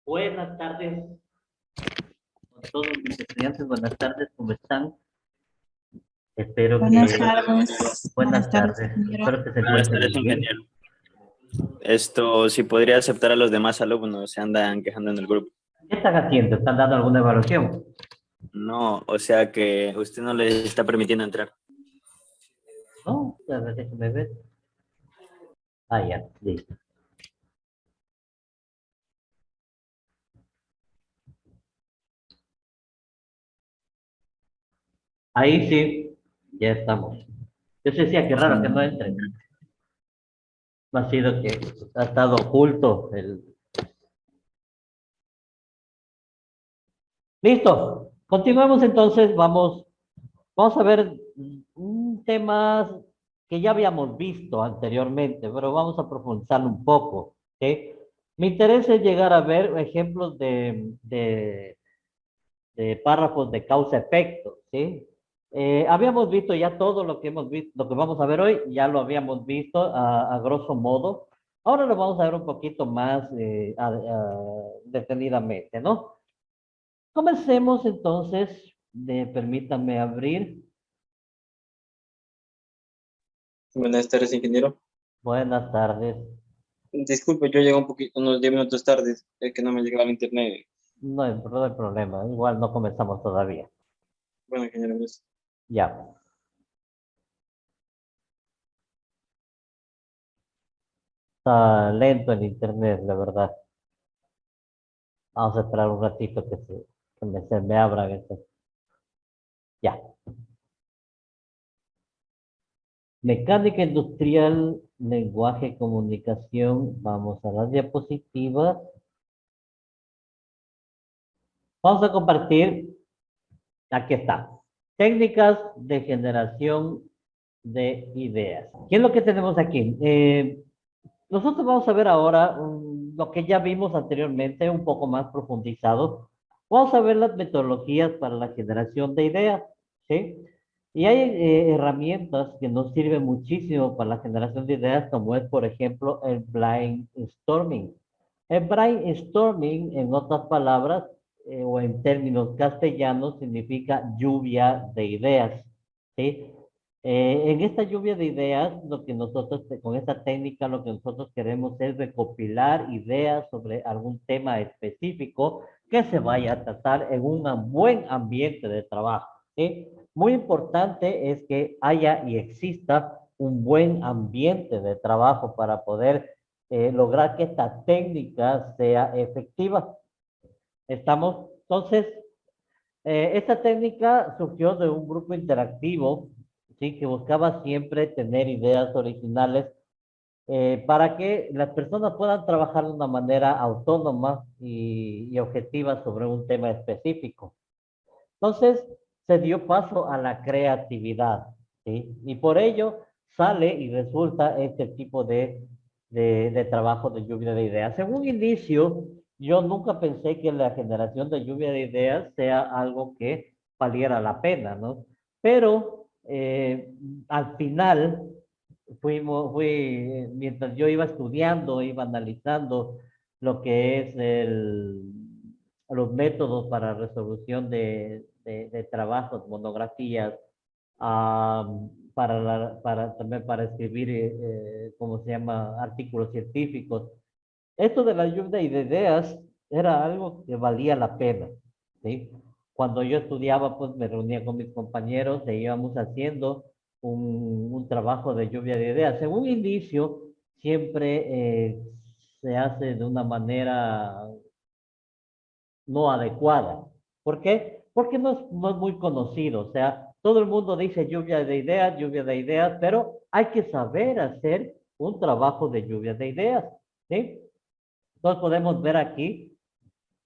Buenas tardes a todos mis estudiantes, buenas tardes, ¿cómo están? Espero Buenas que, tardes. Buenas buenas tardes, tardes, ingeniero. espero que se Buenas encuentren tardes, muy bien. ingeniero. Si podría aceptar a los demás alumnos, se andan quejando en el grupo. ¿Qué están haciendo? ¿Están dando alguna evaluación? No, o sea que usted no les está permitiendo entrar. No, a ver, déjame ver. Ah, ya, listo. Ahí sí, ya estamos. Yo se decía, qué raro que no entren. No ha sido que ha estado oculto el... Listo, continuemos entonces, vamos a ver un tema que ya habíamos visto anteriormente, pero vamos a profundizarlo un poco, ¿sí? Mi interés es llegar a ver ejemplos de párrafos de causa-efecto, ¿sí? Habíamos visto ya todo lo que hemos visto, lo que vamos a ver hoy, ya lo habíamos visto a grosso modo. Ahora lo vamos a ver un poquito más detenidamente, ¿no? Comencemos entonces, permítanme abrir. Buenas tardes, ingeniero. Buenas tardes. Disculpe, yo llegué un poquito, unos 10 minutos tarde, es que no me llegaba el internet. No hay problema, igual no comenzamos todavía. Bueno, ingeniero, gracias. Ya. Está lento el internet, la verdad. Vamos a esperar un ratito se me abra esto. Ya. Mecánica industrial, lenguaje, comunicación. Vamos a las diapositivas. Vamos a compartir. Aquí está. Técnicas de generación de ideas. ¿Qué es lo que tenemos aquí? Nosotros vamos a ver ahora lo que ya vimos anteriormente, un poco más profundizado. Vamos a ver las metodologías para la generación de ideas, ¿sí? Y hay herramientas que nos sirven muchísimo para la generación de ideas, como es, por ejemplo, el brainstorming. El brainstorming, en otras palabras, o en términos castellanos, significa lluvia de ideas, ¿sí? En esta lluvia de ideas, con esta técnica, lo que nosotros queremos es recopilar ideas sobre algún tema específico que se vaya a tratar en un buen ambiente de trabajo, ¿sí? Muy importante es que haya y exista un buen ambiente de trabajo para poder lograr que esta técnica sea efectiva. Estamos, entonces, esta técnica surgió de un grupo interactivo, ¿sí? Que buscaba siempre tener ideas originales para que las personas puedan trabajar de una manera autónoma y objetiva sobre un tema específico. Entonces, se dio paso a la creatividad, ¿sí? Y por ello sale y resulta este tipo de trabajo de lluvia de ideas. En un inicio, yo nunca pensé que la generación de lluvia de ideas sea algo que valiera la pena, ¿no? Pero al final, mientras yo iba estudiando, iba analizando lo que es los métodos para resolución de trabajos, monografías, también para escribir, ¿cómo se llama?, artículos científicos. Esto de la lluvia de ideas era algo que valía la pena, ¿sí? Cuando yo estudiaba, pues me reunía con mis compañeros e íbamos haciendo un trabajo de lluvia de ideas. En un inicio, siempre se hace de una manera no adecuada. ¿Por qué? Porque no es muy conocido. O sea, todo el mundo dice lluvia de ideas, pero hay que saber hacer un trabajo de lluvia de ideas, ¿sí? Entonces podemos ver aquí,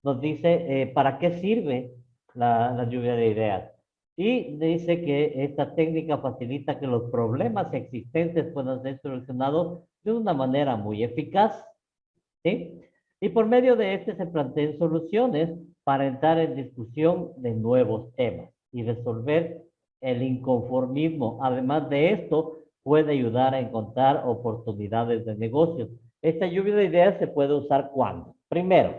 nos dice para qué sirve la lluvia de ideas. Y dice que esta técnica facilita que los problemas existentes puedan ser solucionados de una manera muy eficaz, ¿sí? Y por medio de este se plantean soluciones para entrar en discusión de nuevos temas y resolver el inconformismo. Además de esto, puede ayudar a encontrar oportunidades de negocios. Esta lluvia de ideas se puede usar cuando, primero,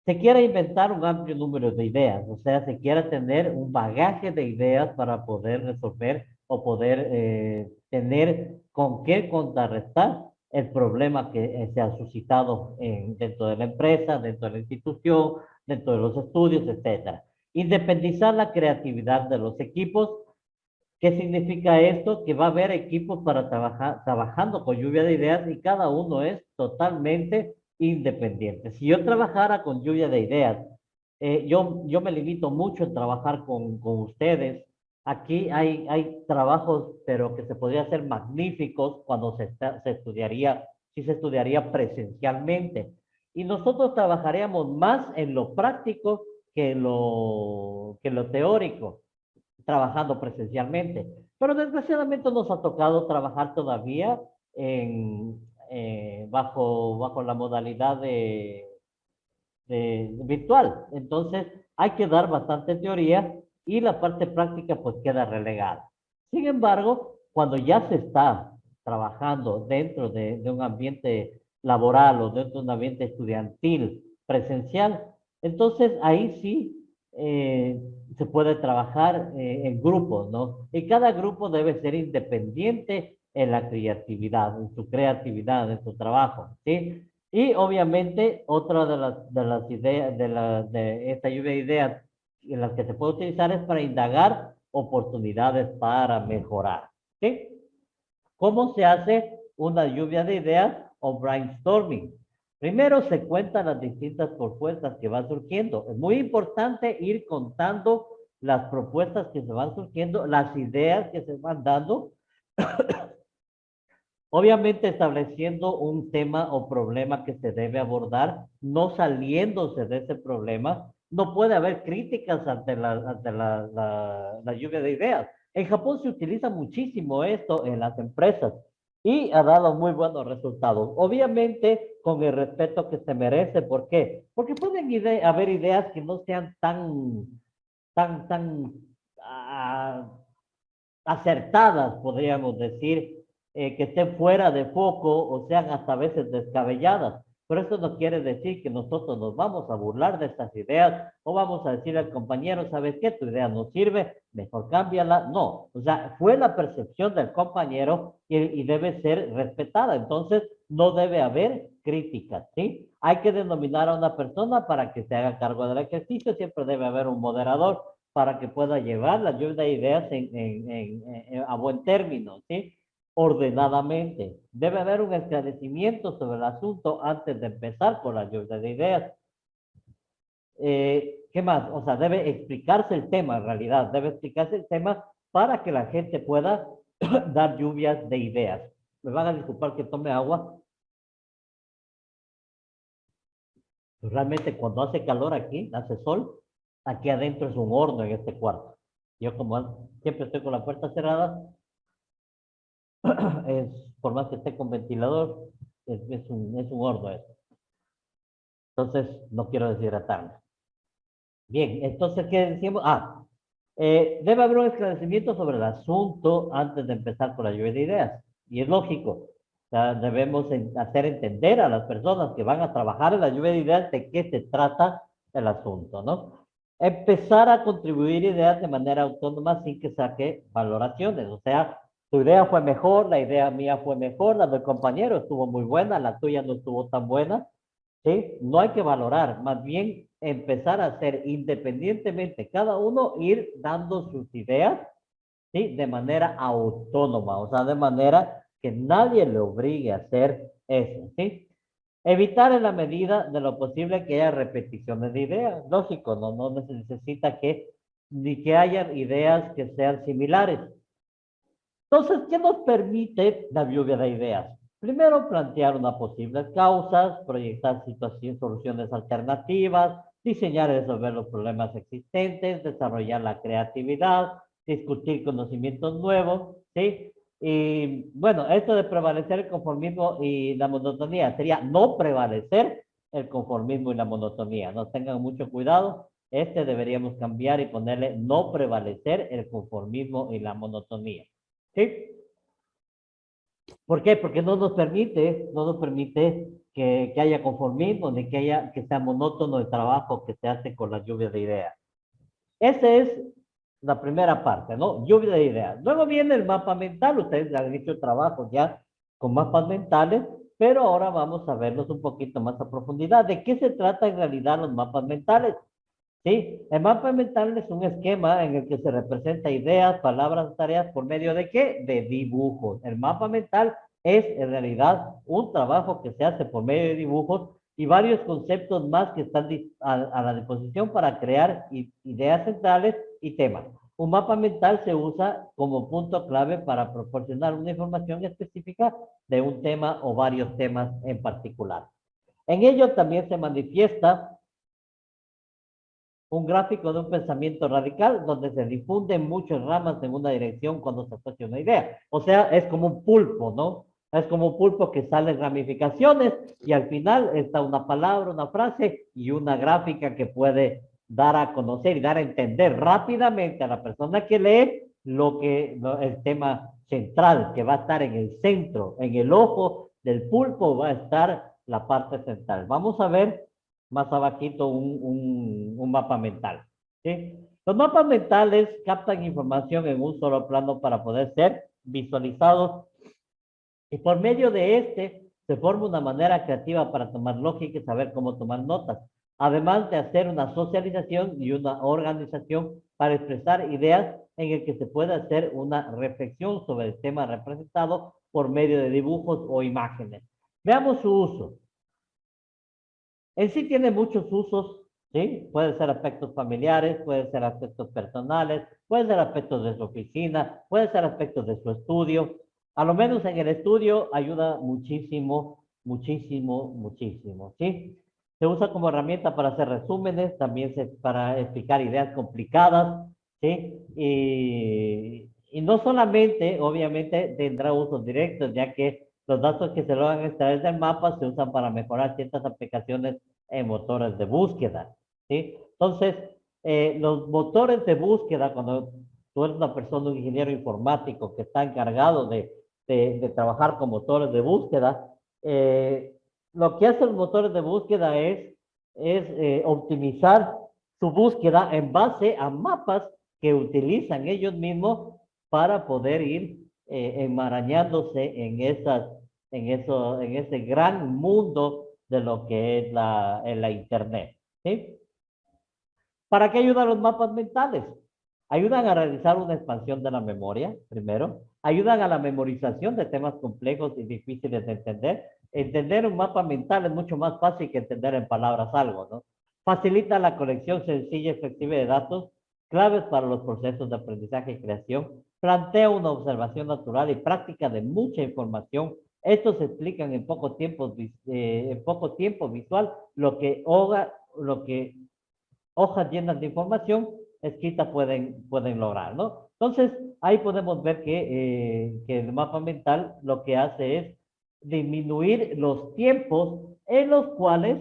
se quiere inventar un amplio número de ideas, o sea, se quiere tener un bagaje de ideas para poder resolver o poder tener con qué contrarrestar el problema que se ha suscitado dentro de la empresa, dentro de la institución, dentro de los estudios, etcétera. Independizar la creatividad de los equipos. ¿Qué significa esto? Que va a haber equipos para trabajar, trabajando con lluvia de ideas y cada uno es totalmente independiente. Si yo trabajara con lluvia de ideas, yo me limito mucho en trabajar con ustedes. Aquí hay trabajos, pero que se podría hacer magníficos cuando se estudiaría, si se estudiaría presencialmente. Y nosotros trabajaríamos más en lo práctico que lo teórico trabajando presencialmente. Pero desgraciadamente nos ha tocado trabajar todavía bajo la modalidad de virtual. Entonces, hay que dar bastante teoría y la parte práctica pues queda relegada. Sin embargo, cuando ya se está trabajando dentro de un ambiente laboral o dentro de un ambiente estudiantil presencial, entonces ahí sí se puede trabajar en grupos, ¿no? Y cada grupo debe ser independiente en la creatividad, en su creatividad, en su trabajo, ¿sí? Y obviamente otra de las ideas, de esta lluvia de ideas en las que se puede utilizar es para indagar oportunidades para mejorar, ¿sí? ¿Cómo se hace una lluvia de ideas o brainstorming? Primero se cuentan las distintas propuestas que van surgiendo. Es muy importante ir contando las propuestas que se van surgiendo, las ideas que se van dando, obviamente estableciendo un tema o problema que se debe abordar, no saliéndose de ese problema. No puede haber críticas ante la lluvia de ideas. En Japón se utiliza muchísimo esto en las empresas y ha dado muy buenos resultados. Obviamente con el respeto que se merece. ¿Por qué? Porque pueden haber ideas que no sean tan ah, acertadas, podríamos decir, que estén fuera de foco o sean hasta a veces descabelladas. Pero eso no quiere decir que nosotros nos vamos a burlar de estas ideas o vamos a decirle al compañero, ¿sabes qué? Tu idea no sirve, mejor cámbiala. No, o sea, fue la percepción del compañero y debe ser respetada. Entonces, no debe haber críticas, ¿sí? Hay que denominar a una persona para que se haga cargo del ejercicio, siempre debe haber un moderador para que pueda llevar la lluvia de ideas a buen término, ¿sí? Ordenadamente. Debe haber un esclarecimiento sobre el asunto antes de empezar con la lluvia de ideas. ¿Qué más? O sea, debe explicarse el tema en realidad, debe explicarse el tema para que la gente pueda dar lluvias de ideas. Me van a disculpar que tome agua. Realmente cuando hace calor aquí, hace sol, aquí adentro es un horno en este cuarto. Yo como siempre estoy con la puerta cerrada, por más que esté con ventilador, es un horno eso. Entonces, no quiero deshidratarme. Bien, entonces, ¿qué decimos? Debe haber un esclarecimiento sobre el asunto antes de empezar con la lluvia de ideas. Y es lógico. O sea, debemos hacer entender a las personas que van a trabajar en la lluvia de ideas de qué se trata el asunto, ¿no? Empezar a contribuir ideas de manera autónoma sin que saque valoraciones. O sea, tu idea fue mejor, la idea mía fue mejor, la del compañero estuvo muy buena, la tuya no estuvo tan buena. ¿Sí? No hay que valorar, más bien empezar a hacer independientemente cada uno ir dando sus ideas, ¿sí? De manera autónoma, o sea, de manera que nadie le obligue a hacer eso, ¿sí? Evitar en la medida de lo posible que haya repeticiones de ideas, lógico, no se necesita ni que haya ideas que sean similares. Entonces, ¿qué nos permite la lluvia de ideas? Primero, plantear unas posibles causas, proyectar situaciones, soluciones alternativas, diseñar y resolver los problemas existentes, desarrollar la creatividad, discutir conocimientos nuevos, ¿sí? Y bueno, esto de prevalecer el conformismo y la monotonía sería no prevalecer el conformismo y la monotonía. No tengan mucho cuidado. Deberíamos cambiar y ponerle no prevalecer el conformismo y la monotonía. ¿Sí? ¿Por qué? Porque no nos permite que haya conformismo, ni que sea monótono el trabajo que se hace con la lluvia de ideas. Esa es la primera parte, ¿no? Lluvia de ideas. Luego viene el mapa mental. Ustedes han hecho trabajo ya con mapas mentales, pero ahora vamos a verlos un poquito más a profundidad. ¿De qué se trata en realidad los mapas mentales? Sí, el mapa mental es un esquema en el que se representa ideas, palabras, tareas por medio de ¿qué? De dibujos. El mapa mental es en realidad un trabajo que se hace por medio de dibujos y varios conceptos más que están a la disposición para crear ideas centrales y temas. Un mapa mental se usa como punto clave para proporcionar una información específica de un tema o varios temas en particular. En ello también se manifiesta un gráfico de un pensamiento radical donde se difunden muchas ramas en una dirección cuando se asocia una idea. O sea, es como un pulpo, ¿no? Es como un pulpo que sale en ramificaciones y al final está una palabra, una frase y una gráfica que puede dar a conocer y dar a entender rápidamente a la persona que lee el tema central que va a estar en el centro, en el ojo del pulpo va a estar la parte central. Vamos a ver más abajito un mapa mental. ¿Sí? Los mapas mentales captan información en un solo plano para poder ser visualizados y por medio de este se forma una manera creativa para tomar lógica y saber cómo tomar notas, además de hacer una socialización y una organización para expresar ideas en el que se puede hacer una reflexión sobre el tema representado por medio de dibujos o imágenes. Veamos su uso. En sí tiene muchos usos, ¿sí? Puede ser aspectos familiares, puede ser aspectos personales, puede ser aspectos de su oficina, puede ser aspectos de su estudio. A lo menos en el estudio ayuda muchísimo, muchísimo, muchísimo, ¿sí? Se usa como herramienta para hacer resúmenes, también para explicar ideas complicadas, ¿sí? Y no solamente, obviamente, tendrá usos directos, ya que los datos que se logran extraer del mapa se usan para mejorar ciertas aplicaciones en motores de búsqueda, ¿sí? Entonces, los motores de búsqueda, cuando tú eres una persona, un ingeniero informático que está encargado de trabajar con motores de búsqueda, lo que hacen los motores de búsqueda es optimizar su búsqueda en base a mapas que utilizan ellos mismos para poder ir enmarañándose en ese gran mundo de lo que es la Internet. ¿Sí? ¿Para qué ayudan los mapas mentales? Ayudan a realizar una expansión de la memoria, primero. Ayudan a la memorización de temas complejos y difíciles de entender. Entender un mapa mental es mucho más fácil que entender en palabras algo, ¿no? Facilita la colección sencilla y flexible de datos, claves para los procesos de aprendizaje y creación. Plantea una observación natural y práctica de mucha información. Estos explican en poco tiempo visual lo que hojas llenas de información escrita pueden lograr, ¿no? Entonces, ahí podemos ver que el mapa mental lo que hace es disminuir los tiempos en los cuales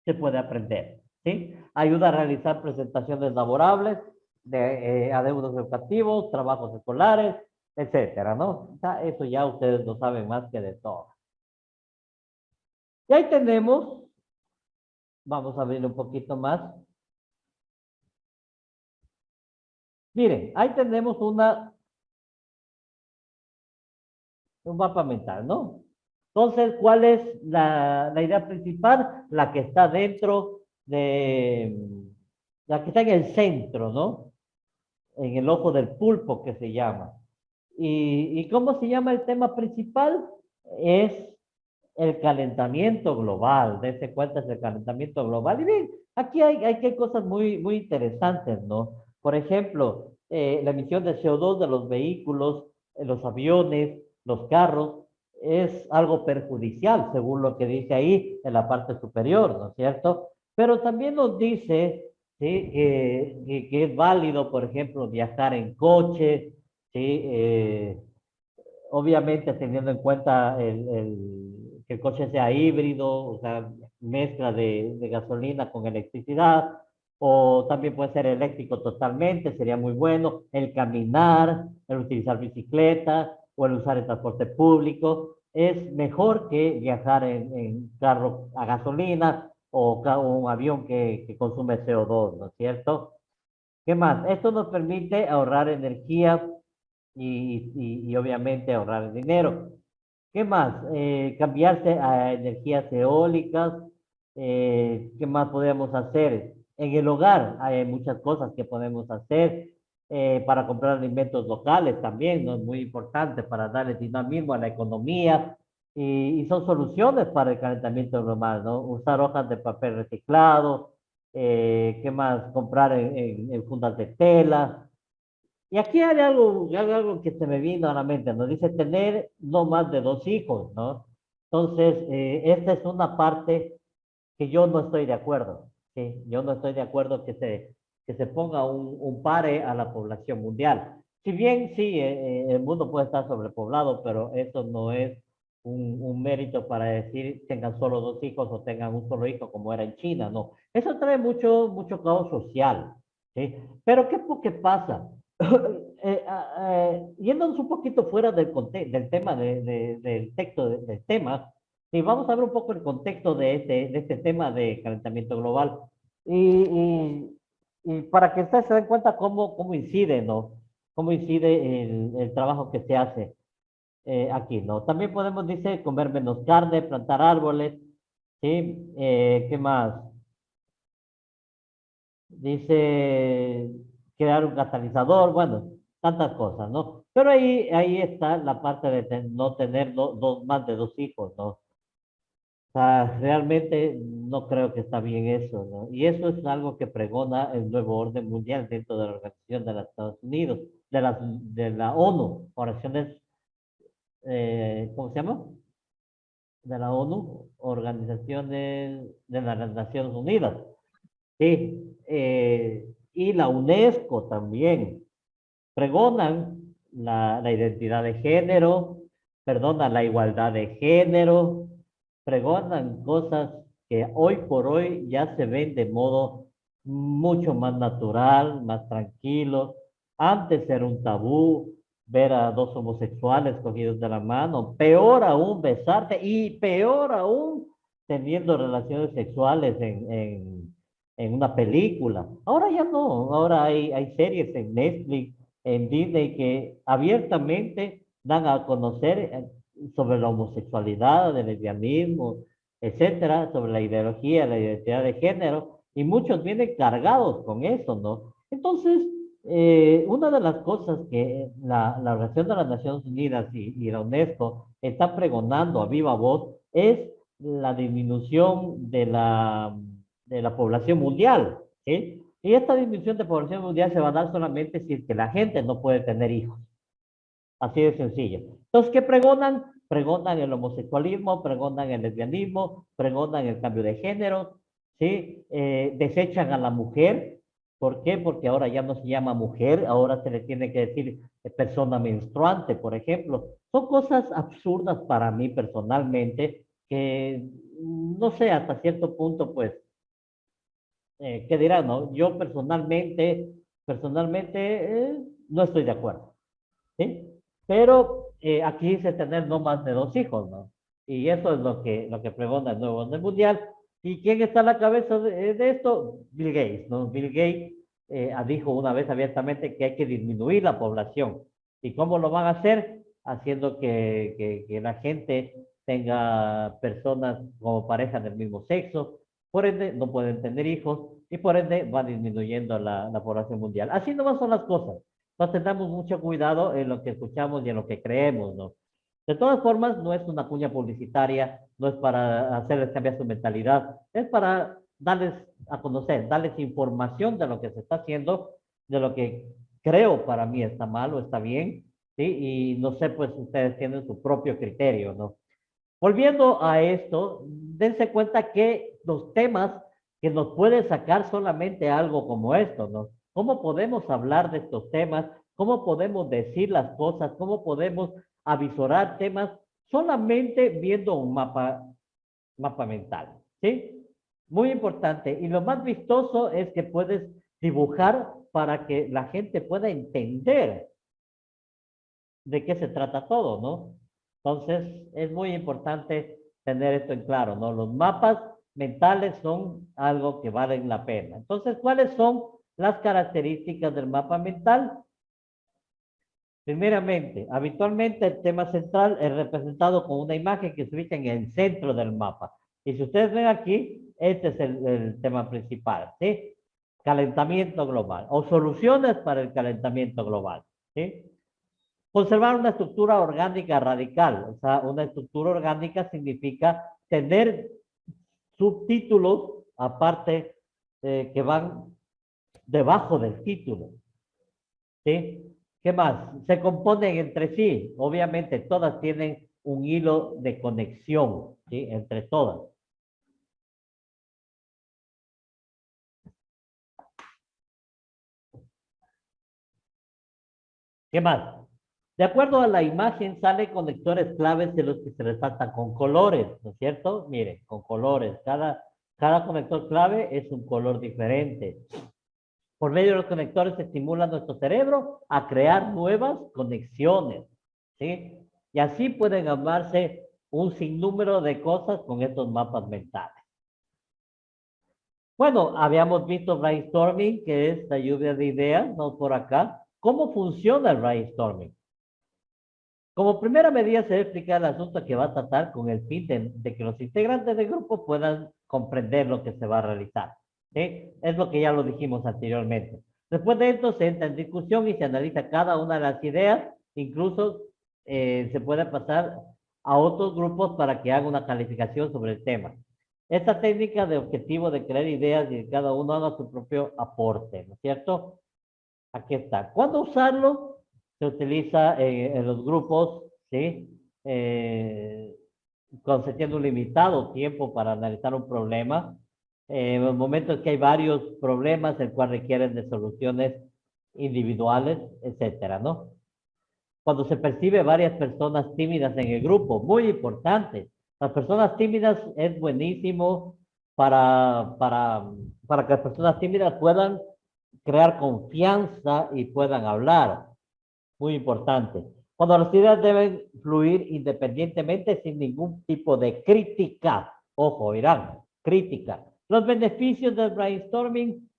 se puede aprender, ¿sí? Ayuda a realizar presentaciones laborables, adeudos educativos, trabajos escolares, etcétera, ¿no? O sea, eso ya ustedes lo saben más que de todo. Y ahí tenemos, vamos a abrir un poquito más. Miren, ahí tenemos un mapa mental, ¿no? Entonces, ¿cuál es la idea principal? La que está dentro la que está en el centro, ¿no? En el ojo del pulpo que se llama. ¿Y cómo se llama el tema principal? Es el calentamiento global. Dense cuenta, es el calentamiento global. Y bien, aquí hay cosas muy interesantes, ¿no? Por ejemplo, la emisión de CO2 de los vehículos, los aviones, los carros, es algo perjudicial, según lo que dice ahí en la parte superior, ¿no es cierto? Pero también nos dice, ¿sí? Que es válido, por ejemplo, viajar en coche, ¿sí? Obviamente teniendo en cuenta que el coche sea híbrido, o sea, mezcla de gasolina con electricidad, o también puede ser eléctrico totalmente, sería muy bueno. El caminar, el utilizar bicicleta o el usar el transporte público. es mejor que viajar en carro a gasolina o un avión que consume CO2, ¿no es cierto? ¿Qué más? Esto nos permite ahorrar energía y obviamente ahorrar dinero. ¿Qué más? Cambiarse a energías eólicas. ¿Qué más podemos hacer? En el hogar hay muchas cosas que podemos hacer para comprar alimentos locales también, ¿no? Es muy importante para darle dinamismo a la economía y son soluciones para el calentamiento global, ¿no? Usar hojas de papel reciclado, ¿qué más? Comprar en fundas de tela. Y aquí hay algo que se me vino a la mente, nos dice tener no más de 2 hijos, ¿no? Entonces, esta es una parte que yo no estoy de acuerdo, ¿sí? Yo no estoy de acuerdo que se ponga un pare a la población mundial. Si bien sí, el mundo puede estar sobrepoblado, pero eso no es un mérito para decir tengan solo 2 hijos o tengan un solo hijo como era en China, no. Eso trae mucho caos social, ¿sí? Pero ¿qué pasa? Yéndonos un poquito fuera del tema del texto del tema, sí, vamos a ver un poco el contexto de este tema de calentamiento global y para que ustedes se den cuenta cómo incide, ¿no? Cómo incide el trabajo que se hace aquí, ¿no? También podemos, dice, comer menos carne, plantar árboles, ¿sí? ¿Qué más? Dice crear un catalizador, bueno, tantas cosas, ¿no? Pero ahí está la parte de no tener más de 2 hijos, ¿no? Sea, realmente no creo que está bien eso, ¿no? Y eso es algo que pregona el nuevo orden mundial dentro de la Organización de los Estados Unidos, de la ONU, oraciones, ¿cómo se llama? De la ONU, Organizaciones de las Naciones Unidas. Sí, y la UNESCO también pregonan la identidad de género, perdona, la igualdad de género, pregonan cosas que hoy por hoy ya se ven de modo mucho más natural, más tranquilo. Antes era un tabú ver a dos homosexuales cogidos de la mano, peor aún besarse y peor aún teniendo relaciones sexuales en una película. Ahora ya no, ahora hay series en Netflix, en Disney que abiertamente dan a conocer sobre la homosexualidad, el lesbianismo, etcétera, sobre la ideología, la identidad de género, y muchos vienen cargados con eso, ¿no? Entonces, una de las cosas que la Organización de las Naciones Unidas y la UNESCO están pregonando a viva voz es la disminución de la población mundial, ¿sí? Y esta disminución de población mundial se va a dar solamente si es que la gente no puede tener hijos. Así de sencillo. Entonces, ¿qué pregonan? Pregonan el homosexualismo, pregonan el lesbianismo, pregonan el cambio de género, ¿sí? Desechan a la mujer. ¿Por qué? Porque ahora ya no se llama mujer, ahora se le tiene que decir persona menstruante, por ejemplo. Son cosas absurdas para mí personalmente, que no sé, hasta cierto punto, pues, ¿qué dirán, no? Yo personalmente, no estoy de acuerdo. ¿Sí? Pero aquí dice tener no más de 2 hijos, ¿no? Y eso es lo que pregona el nuevo orden mundial. ¿Y quién está a la cabeza de esto? Bill Gates, ¿no? Bill Gates dijo una vez abiertamente que hay que disminuir la población. ¿Y cómo lo van a hacer? Haciendo que la gente tenga personas como pareja del mismo sexo, por ende no pueden tener hijos y por ende va disminuyendo la población mundial. Así nomás son las cosas. Entonces tengamos mucho cuidado en lo que escuchamos y en lo que creemos, ¿no? De todas formas, no es una cuña publicitaria, no es para hacerles cambiar su mentalidad, es para darles a conocer, darles información de lo que se está haciendo, de lo que creo para mí está mal o está bien, ¿sí? Y no sé, pues ustedes tienen su propio criterio, ¿no? Volviendo a esto, dense cuenta que los temas que nos puede sacar solamente algo como esto, ¿no? ¿Cómo podemos hablar de estos temas? ¿Cómo podemos decir las cosas? ¿Cómo podemos avisorar temas solamente viendo un mapa mental? ¿Sí? Muy importante. Y lo más vistoso es que puedes dibujar para que la gente pueda entender de qué se trata todo, ¿no? Entonces, es muy importante tener esto en claro, ¿no? Los mapas mentales son algo que valen la pena. Entonces, ¿cuáles son las características del mapa mental? Primeramente, habitualmente el tema central es representado con una imagen que se ubica en el centro del mapa. Y si ustedes ven aquí, este es el tema principal, ¿sí? Calentamiento global o soluciones para el calentamiento global, ¿sí? Conservar una estructura orgánica radical. O sea, una estructura orgánica significa tener subtítulos aparte que van debajo del título, ¿sí? ¿Qué más? Se componen entre sí. Obviamente, todas tienen un hilo de conexión, ¿sí? Entre todas. ¿Qué más? De acuerdo a la imagen, salen conectores claves de los que se resaltan con colores, ¿no es cierto? Miren, con colores. Cada conector clave es un color diferente. Por medio de los conectores se estimula nuestro cerebro a crear nuevas conexiones, ¿sí? Y así pueden armarse un sinnúmero de cosas con estos mapas mentales. Bueno, habíamos visto brainstorming, que es la lluvia de ideas, ¿no? Por acá. ¿Cómo funciona el brainstorming? Como primera medida se debe explicar el asunto que va a tratar con el fin de que los integrantes del grupo puedan comprender lo que se va a realizar, ¿sí? Es lo que ya lo dijimos anteriormente. Después de esto se entra en discusión y se analiza cada una de las ideas, incluso se puede pasar a otros grupos para que hagan una calificación sobre el tema. Esta técnica de objetivo de crear ideas y que cada uno haga su propio aporte, ¿no es cierto? Aquí está. ¿Cuándo usarlo? Se utiliza en los grupos, ¿sí? Cuando se tiene un limitado tiempo para analizar un problema. En los momentos que hay varios problemas, el cual requieren de soluciones individuales, etcétera, ¿no? Cuando se percibe varias personas tímidas en el grupo, muy importante. Las personas tímidas es buenísimo para que las personas tímidas puedan crear confianza y puedan hablar. Muy importante. Cuando las ideas deben fluir independientemente sin ningún tipo de crítica. Ojo, Irán, crítica. Los beneficios del brainstorming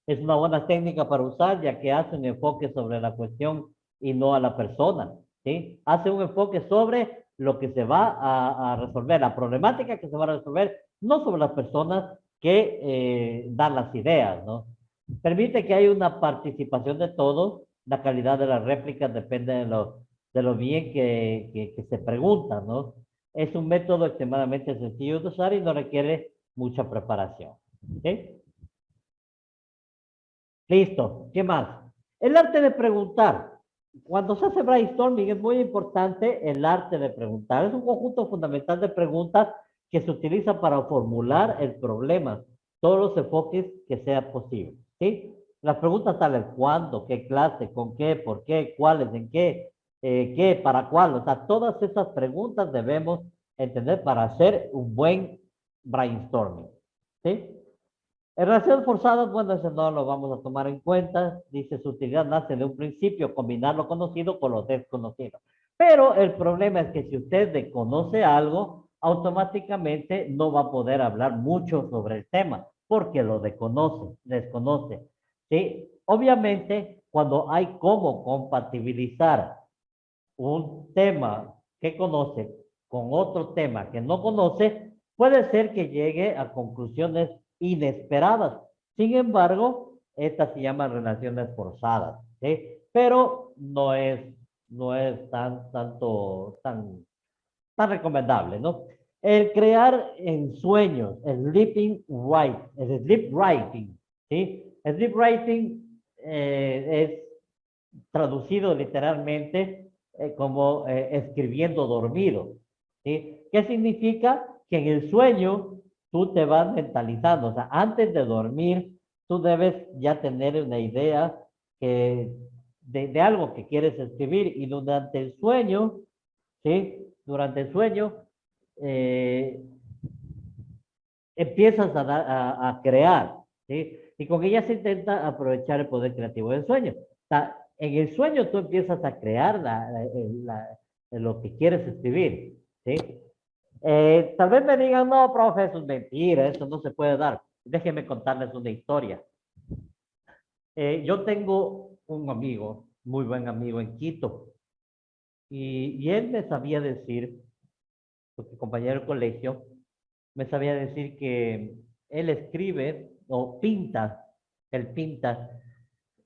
es una buena técnica para usar, ya que hace un enfoque sobre la cuestión y no a la persona, ¿sí? Hace un enfoque sobre lo que se va a resolver, la problemática que se va a resolver, no sobre las personas que dan las ideas, ¿no? Permite que haya una participación de todos. La calidad de las réplicas depende de lo bien que se pregunta, ¿no? Es un método extremadamente sencillo de usar y no requiere mucha preparación, ¿sí? Listo, ¿qué más? El arte de preguntar. Cuando se hace brainstorming es muy importante el arte de preguntar. Es un conjunto fundamental de preguntas que se utiliza para formular el problema, todos los enfoques que sea posible, ¿sí? Las preguntas tales, ¿cuándo? ¿Qué clase? ¿Con qué? ¿Por qué? ¿Cuáles? ¿En qué? ¿Qué? ¿Para cuál? O sea, todas esas preguntas debemos entender para hacer un buen brainstorming, ¿sí? Relaciones forzadas, bueno, eso no lo vamos a tomar en cuenta. Dice, su utilidad nace de un principio, combinar lo conocido con lo desconocido. Pero el problema es que si usted desconoce algo, automáticamente no va a poder hablar mucho sobre el tema, porque lo desconoce. ¿Sí? Obviamente, cuando hay cómo compatibilizar un tema que conoce con otro tema que no conoce, puede ser que llegue a conclusiones inesperadas. Sin embargo, estas se llaman relaciones forzadas, ¿sí? Pero no es tan recomendable, ¿no? El crear en sueños, el sleep writing, ¿sí? El sleep writing es traducido literalmente como escribiendo dormido, ¿sí? ¿Qué significa? Que en el sueño tú te vas mentalizando, o sea, antes de dormir, tú debes ya tener una idea de algo que quieres escribir y durante el sueño, ¿sí? Durante el sueño, eh, empiezas a crear, ¿sí? Y con ella se intenta aprovechar el poder creativo del sueño. O sea, en el sueño tú empiezas a crear en lo que quieres escribir, ¿sí? Tal vez me digan, no, profe, eso es mentira, eso no se puede dar. Déjenme contarles una historia. Yo tengo un amigo, muy buen amigo en Quito, y él me sabía decir, porque compañero de colegio, me sabía decir que él escribe o pinta, él pinta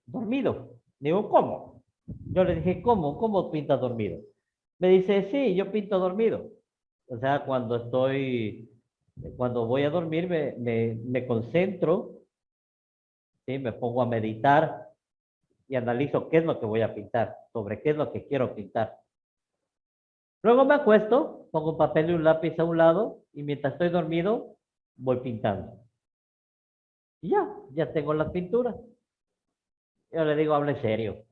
dormido. Digo, ¿cómo? Yo le dije, ¿cómo? ¿Cómo pinta dormido? Me dice, sí, yo pinto dormido. O sea, cuando voy a dormir, me concentro, ¿sí? Me pongo a meditar y analizo qué es lo que voy a pintar, sobre qué es lo que quiero pintar. Luego me acuesto, pongo un papel y un lápiz a un lado y mientras estoy dormido, voy pintando. Y ya tengo las pinturas. Yo le digo, hable serio.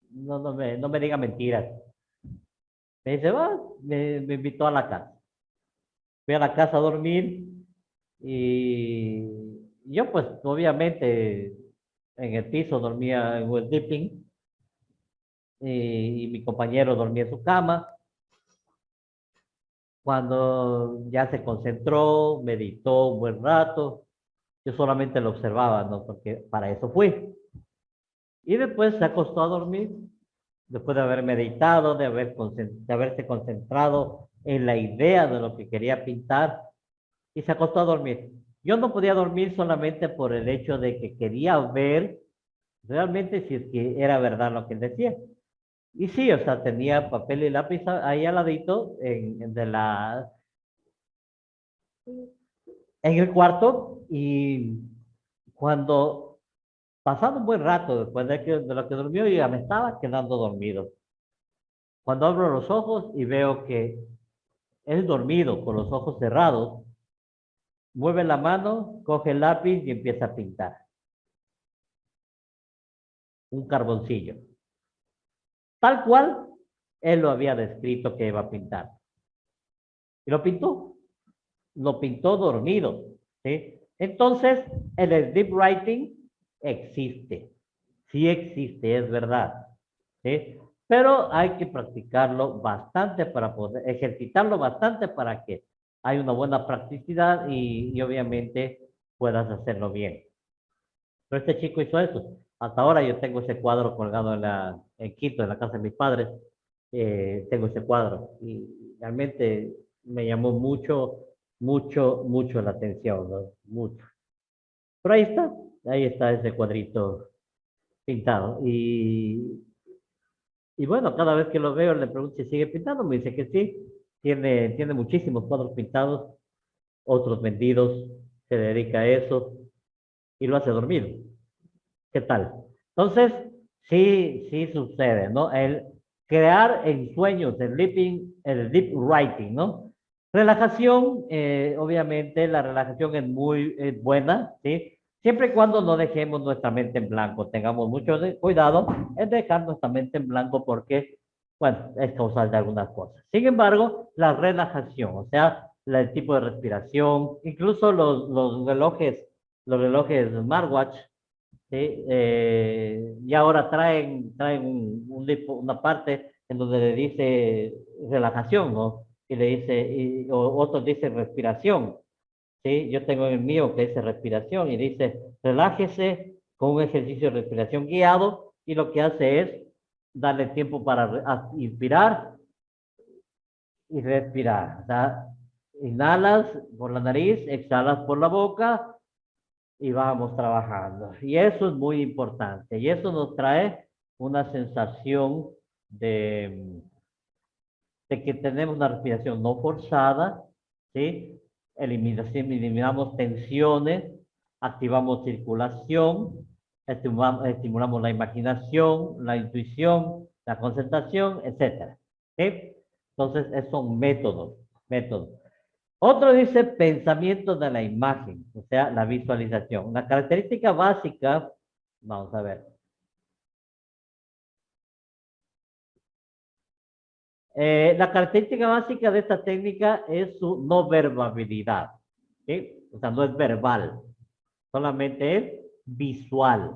No me diga mentiras. Me dice, va, me invitó a la casa. Fui a la casa a dormir y yo pues obviamente en el piso dormía en un sleeping y mi compañero dormía en su cama. Cuando ya se concentró, meditó un buen rato, yo solamente lo observaba, ¿no? Porque para eso fui. Y después se acostó a dormir, después de haber meditado, de haberse concentrado en la idea de lo que quería pintar, y se acostó a dormir. Yo no podía dormir solamente por el hecho de que quería ver realmente si es que era verdad lo que él decía. Y sí, o sea, tenía papel y lápiz ahí al ladito en el cuarto y cuando pasado un buen rato después de lo que durmió, yo ya me estaba quedando dormido. Cuando abro los ojos y veo que él dormido con los ojos cerrados, mueve la mano, coge el lápiz y empieza a pintar un carboncillo. Tal cual él lo había descrito que iba a pintar. Y lo pintó dormido, ¿sí? Entonces, el deep writing existe, sí existe, es verdad, ¿sí? Pero hay que practicarlo bastante para poder, ejercitarlo bastante para que haya una buena practicidad y obviamente puedas hacerlo bien. Pero este chico hizo eso. Hasta ahora yo tengo ese cuadro colgado en Quito, en la casa de mis padres. Tengo ese cuadro y realmente me llamó mucho la atención, ¿no? Mucho. Pero ahí está ese cuadrito pintado. Y bueno, cada vez que lo veo le pregunto si sigue pintando, me dice que sí. Tiene muchísimos cuadros pintados, otros vendidos, se dedica a eso y lo hace dormido. ¿Qué tal? Entonces, sí sucede, ¿no? El crear en sueños, el deep writing, ¿no? Relajación, obviamente la relajación es muy buena, ¿sí? Siempre y cuando no dejemos nuestra mente en blanco, tengamos mucho cuidado en dejar nuestra mente en blanco porque, bueno, es causal de algunas cosas. Sin embargo, la relajación, o sea, el tipo de respiración, incluso los relojes smartwatch, ¿sí? Y ahora traen una parte en donde le dice relajación, ¿no? Y le dice, o otros dicen respiración, ¿sí? Yo tengo el mío que dice respiración y dice, relájese con un ejercicio de respiración guiado y lo que hace es darle tiempo para inspirar y respirar. O sea, inhalas por la nariz, exhalas por la boca y vamos trabajando. Y eso es muy importante. Y eso nos trae una sensación de, de que tenemos una respiración no forzada, ¿sí? Eliminamos tensiones, activamos circulación, estimulamos la imaginación, la intuición, la concentración, etcétera. ¿Sí? Entonces, esos son métodos. Otro dice pensamiento de la imagen, o sea, la visualización. Una característica básica, vamos a ver. La característica básica de esta técnica es su no verbabilidad, ¿sí? O sea, no es verbal, solamente es visual.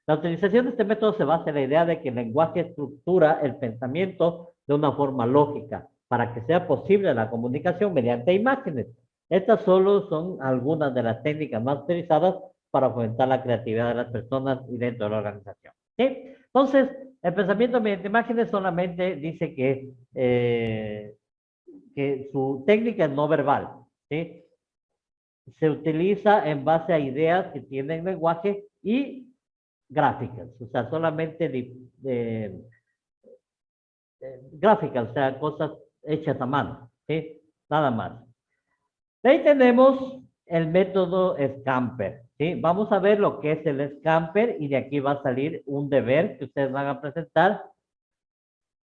La utilización de este método se basa en la idea de que el lenguaje estructura el pensamiento de una forma lógica para que sea posible la comunicación mediante imágenes. Estas solo son algunas de las técnicas más utilizadas para fomentar la creatividad de las personas y dentro de la organización. ¿Sí? Entonces, el pensamiento mediante imágenes solamente dice que su técnica es no verbal. ¿Sí? Se utiliza en base a ideas que tienen lenguaje y gráficas, o sea, solamente gráficas, o sea, cosas hechas a mano, ¿sí? Nada más. De ahí tenemos el método Scamper, ¿sí? Vamos a ver lo que es el Scamper y de aquí va a salir un deber que ustedes van a presentar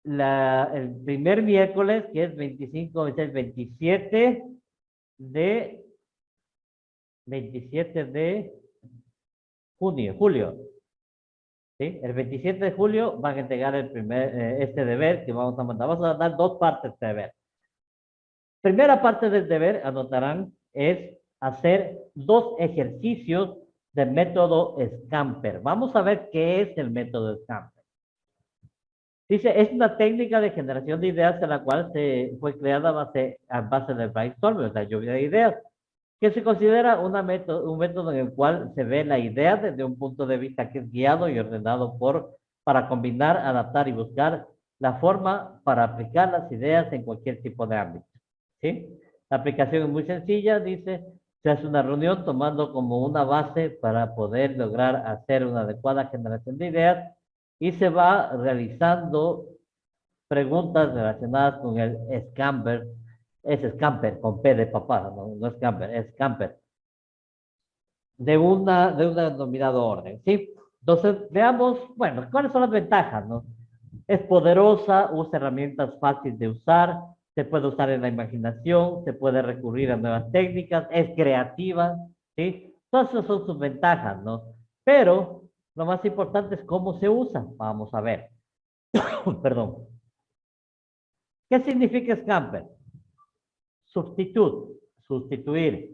el primer miércoles, que es 25, es el 27 de julio. ¿Sí? El 27 de julio van a entregar este deber que vamos a mandar. Vamos a dar dos partes de este deber. Primera parte del deber, anotarán, es hacer dos ejercicios del método Scamper. Vamos a ver qué es el método Scamper. Dice, es una técnica de generación de ideas en la cual fue creada a base del brainstorming, o sea, lluvia de ideas, que se considera un método en el cual se ve la idea desde un punto de vista que es guiado y ordenado para combinar, adaptar y buscar la forma para aplicar las ideas en cualquier tipo de ámbito. ¿Sí? La aplicación es muy sencilla, dice, se hace una reunión tomando como una base para poder lograr hacer una adecuada generación de ideas y se va realizando preguntas relacionadas con el Scamper. Es Scamper, con P de papá, no es Scamper, es Scamper. De un denominado orden, ¿sí? Entonces, veamos, bueno, ¿cuáles son las ventajas, no? Es poderosa, usa herramientas fáciles de usar, se puede usar en la imaginación, se puede recurrir a nuevas técnicas, es creativa, ¿sí? Todas esas son sus ventajas, ¿no? Pero lo más importante es cómo se usa. Vamos a ver. Perdón. ¿Qué significa Scamper? Sustituir,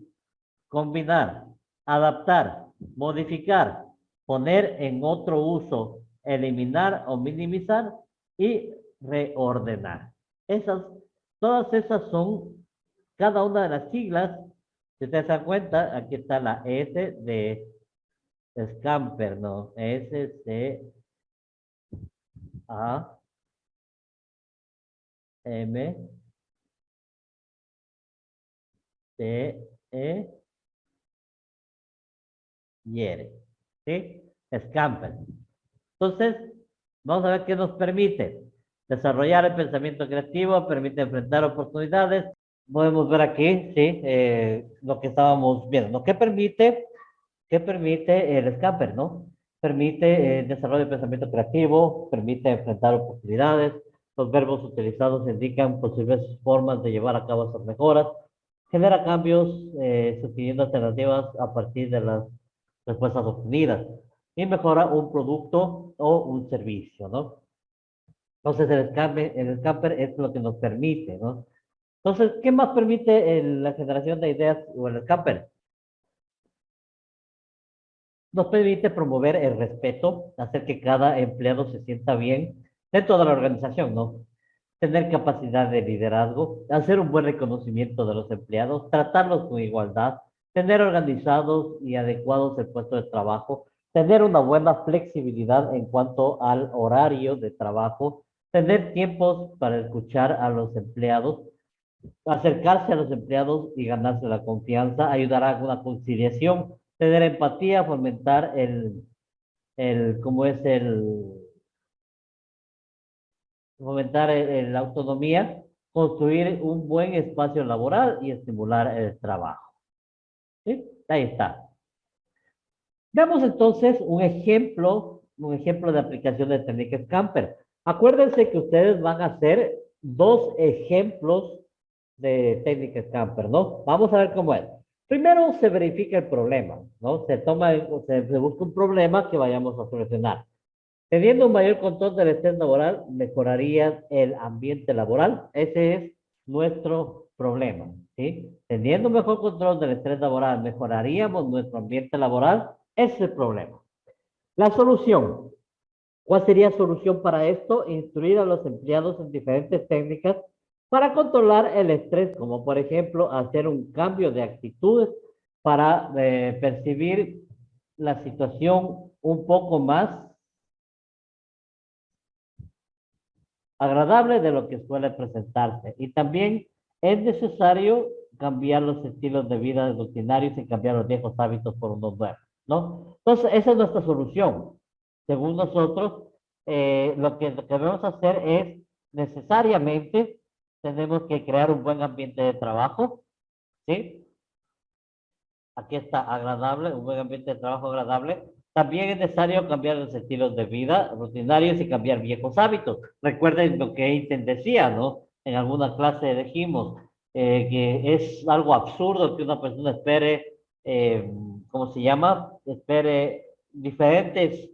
combinar, adaptar, modificar, poner en otro uso, eliminar o minimizar y reordenar. Todas esas son cada una de las siglas. Si ustedes se dan cuenta, aquí está la S de Scamper, ¿no? S-C-A-M-P-E-R. ¿Sí? Scamper. Entonces, vamos a ver qué nos permite. Desarrollar el pensamiento creativo, permite enfrentar oportunidades. Podemos ver aquí, sí, lo que estábamos viendo. ¿Qué permite el Scamper, no? Permite el desarrollo del pensamiento creativo, permite enfrentar oportunidades. Los verbos utilizados indican posibles formas de llevar a cabo esas mejoras. Genera cambios, sugiriendo alternativas a partir de las respuestas obtenidas y mejora un producto o un servicio, ¿no? Entonces, el Scamper es lo que nos permite, ¿no? Entonces, ¿qué más permite la generación de ideas o el Scamper? Nos permite promover el respeto, hacer que cada empleado se sienta bien dentro de la organización, ¿no? Tener capacidad de liderazgo, hacer un buen reconocimiento de los empleados, tratarlos con igualdad, tener organizados y adecuados el puesto de trabajo, tener una buena flexibilidad en cuanto al horario de trabajo, tener tiempos para escuchar a los empleados, acercarse a los empleados y ganarse la confianza, ayudar a una conciliación, tener empatía, fomentar la autonomía, construir un buen espacio laboral y estimular el trabajo. ¿Sí? Ahí está. Veamos entonces un ejemplo de aplicación de técnica Scamper. Acuérdense que ustedes van a hacer dos ejemplos de técnica Scamper, ¿no? Vamos a ver cómo es. Primero se verifica el problema, ¿no? Se busca un problema que vayamos a solucionar. Teniendo un mayor control del estrés laboral, mejoraría el ambiente laboral. Ese es nuestro problema, ¿sí? Teniendo un mejor control del estrés laboral, mejoraríamos nuestro ambiente laboral. Ese es el problema. La solución. ¿Cuál sería solución para esto? Instruir a los empleados en diferentes técnicas para controlar el estrés, como por ejemplo hacer un cambio de actitudes para percibir la situación un poco más agradable de lo que suele presentarse. Y también es necesario cambiar los estilos de vida rutinarios y cambiar los viejos hábitos por unos nuevos, ¿no? Entonces, esa es nuestra solución. Según nosotros, lo que debemos hacer es necesariamente tenemos que crear un buen ambiente de trabajo, ¿sí? Aquí está agradable, un buen ambiente de trabajo agradable. También es necesario cambiar los estilos de vida rutinarios y cambiar viejos hábitos. Recuerden lo que Einstein decía, ¿no? En alguna clase dijimos que es algo absurdo que una persona espere, ¿cómo se llama? Espere diferentes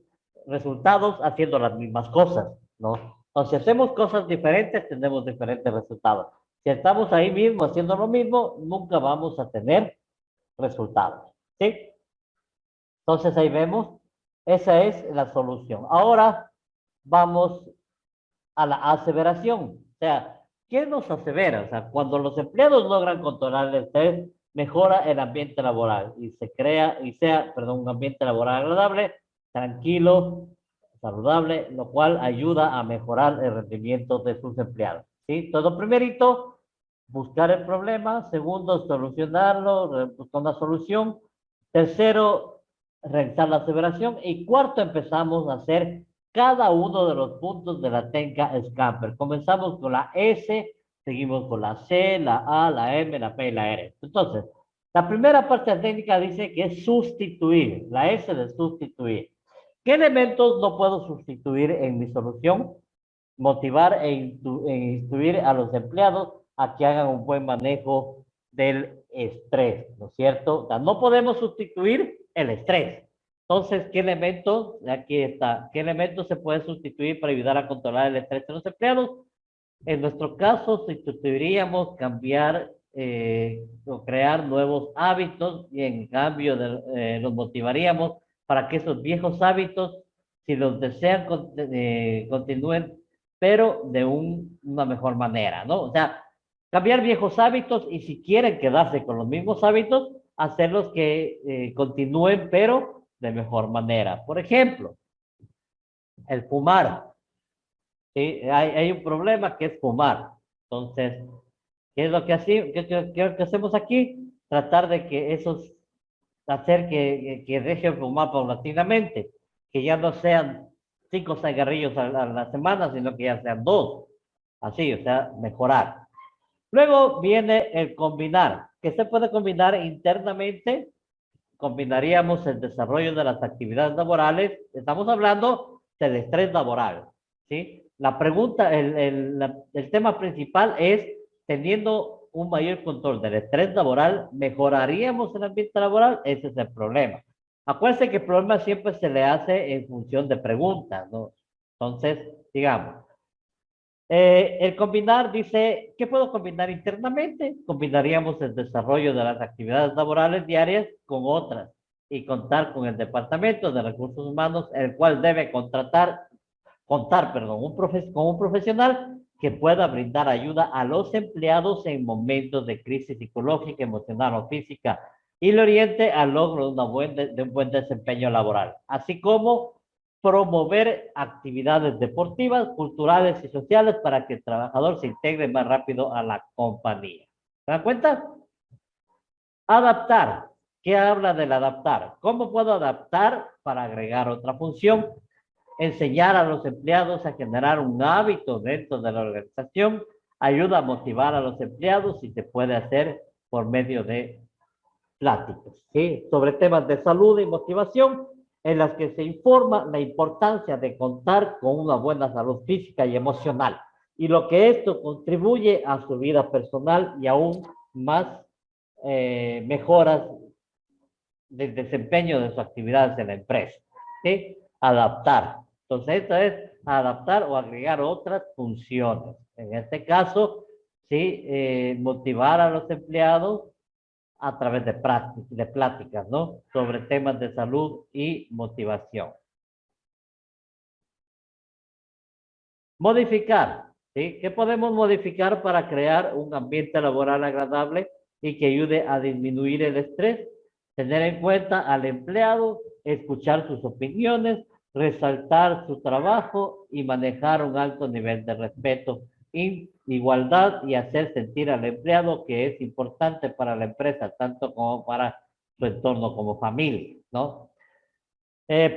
resultados haciendo las mismas cosas, ¿no? Entonces, si hacemos cosas diferentes, tenemos diferentes resultados. Si estamos ahí mismo haciendo lo mismo, nunca vamos a tener resultados, ¿sí? Entonces ahí vemos, esa es la solución. Ahora vamos a la aseveración. O sea, ¿qué nos asevera? O sea, cuando los empleados logran controlar el estrés, mejora el ambiente laboral y se crea, perdón, un ambiente laboral agradable, tranquilo, saludable, lo cual ayuda a mejorar el rendimiento de sus empleados, ¿sí? Todo primerito, buscar el problema. Segundo, solucionarlo, buscar una solución. Tercero, realizar la aseveración. Y cuarto, empezamos a hacer cada uno de los puntos de la técnica Scamper. Comenzamos con la S, seguimos con la C, la A, la M, la P y la R. Entonces, la primera parte de la técnica dice que es sustituir, la S de sustituir. ¿Qué elementos no puedo sustituir en mi solución? Motivar e instruir a los empleados a que hagan un buen manejo del estrés, ¿no es cierto? O sea, no podemos sustituir el estrés. Entonces, ¿qué elementos? Aquí está. ¿Qué elementos se puede sustituir para ayudar a controlar el estrés de los empleados? En nuestro caso, sustituiríamos cambiar o crear nuevos hábitos y en cambio los motivaríamos para que esos viejos hábitos, si los desean, continúen, pero de una mejor manera, ¿no? O sea, cambiar viejos hábitos y si quieren quedarse con los mismos hábitos, hacerlos que continúen, pero de mejor manera. Por ejemplo, el fumar. ¿Sí? Hay un problema que es fumar. Entonces, ¿qué es lo que, qué hacemos aquí? Tratar de que esos, hacer que dejen fumar paulatinamente, que ya no sean 5 cigarrillos a la semana, sino que ya sean 2. Así, o sea, mejorar. Luego viene el combinar, que se puede combinar internamente. Combinaríamos el desarrollo de las actividades laborales. Estamos hablando del estrés laboral, ¿sí? La pregunta, el tema principal es, teniendo un mayor control del estrés laboral, ¿mejoraríamos el ambiente laboral? Ese es el problema. Acuérdense que el problema siempre se le hace en función de preguntas, ¿no? Entonces, digamos, el combinar dice, ¿qué puedo combinar internamente? Combinaríamos el desarrollo de las actividades laborales diarias con otras y contar con el Departamento de Recursos Humanos, el cual debe contar, perdón, con un profesional que pueda brindar ayuda a los empleados en momentos de crisis psicológica, emocional o física y le oriente al logro de un buen desempeño laboral, así como promover actividades deportivas, culturales y sociales para que el trabajador se integre más rápido a la compañía. ¿Se dan cuenta? Adaptar. ¿Qué habla del adaptar? ¿Cómo puedo adaptar para agregar otra función? Enseñar a los empleados a generar un hábito dentro de la organización ayuda a motivar a los empleados y se puede hacer por medio de pláticas, ¿sí? Sobre temas de salud y motivación en las que se informa la importancia de contar con una buena salud física y emocional y lo que esto contribuye a su vida personal y aún más mejoras del desempeño de sus actividades en la empresa, ¿sí? Adaptar. Entonces, esto es adaptar o agregar otras funciones. En este caso, ¿sí? Motivar a los empleados a través de pláticas, ¿no? Sobre temas de salud y motivación. Modificar, ¿sí? ¿Qué podemos modificar para crear un ambiente laboral agradable y que ayude a disminuir el estrés? Tener en cuenta al empleado, escuchar sus opiniones, resaltar su trabajo y manejar un alto nivel de respeto, igualdad y hacer sentir al empleado que es importante para la empresa, tanto como para su entorno como familia, ¿no?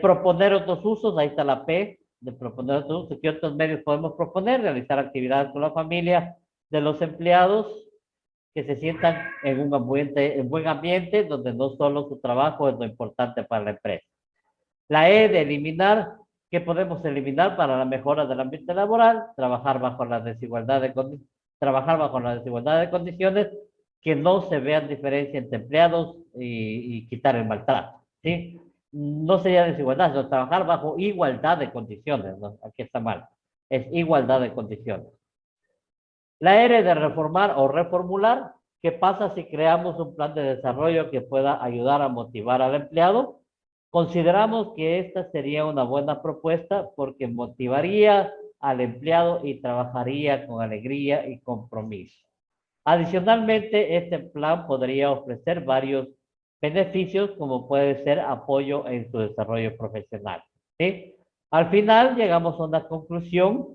Proponer otros usos, ahí está la P de proponer otros usos. ¿Qué otros medios podemos proponer? Realizar actividades con la familia de los empleados que se sientan en buen ambiente donde no solo su trabajo es lo importante para la empresa. La E de eliminar, ¿qué podemos eliminar para la mejora del ambiente laboral? Trabajar bajo la desigualdad de condiciones, que no se vean diferencia entre empleados y quitar el maltrato, ¿sí? No sería desigualdad, sino trabajar bajo igualdad de condiciones, ¿no? Aquí está mal. Es igualdad de condiciones. La R de reformar o reformular, ¿qué pasa si creamos un plan de desarrollo que pueda ayudar a motivar al empleado? Consideramos que esta sería una buena propuesta porque motivaría al empleado y trabajaría con alegría y compromiso. Adicionalmente, este plan podría ofrecer varios beneficios como puede ser apoyo en su desarrollo profesional, ¿sí? Al final llegamos a una conclusión.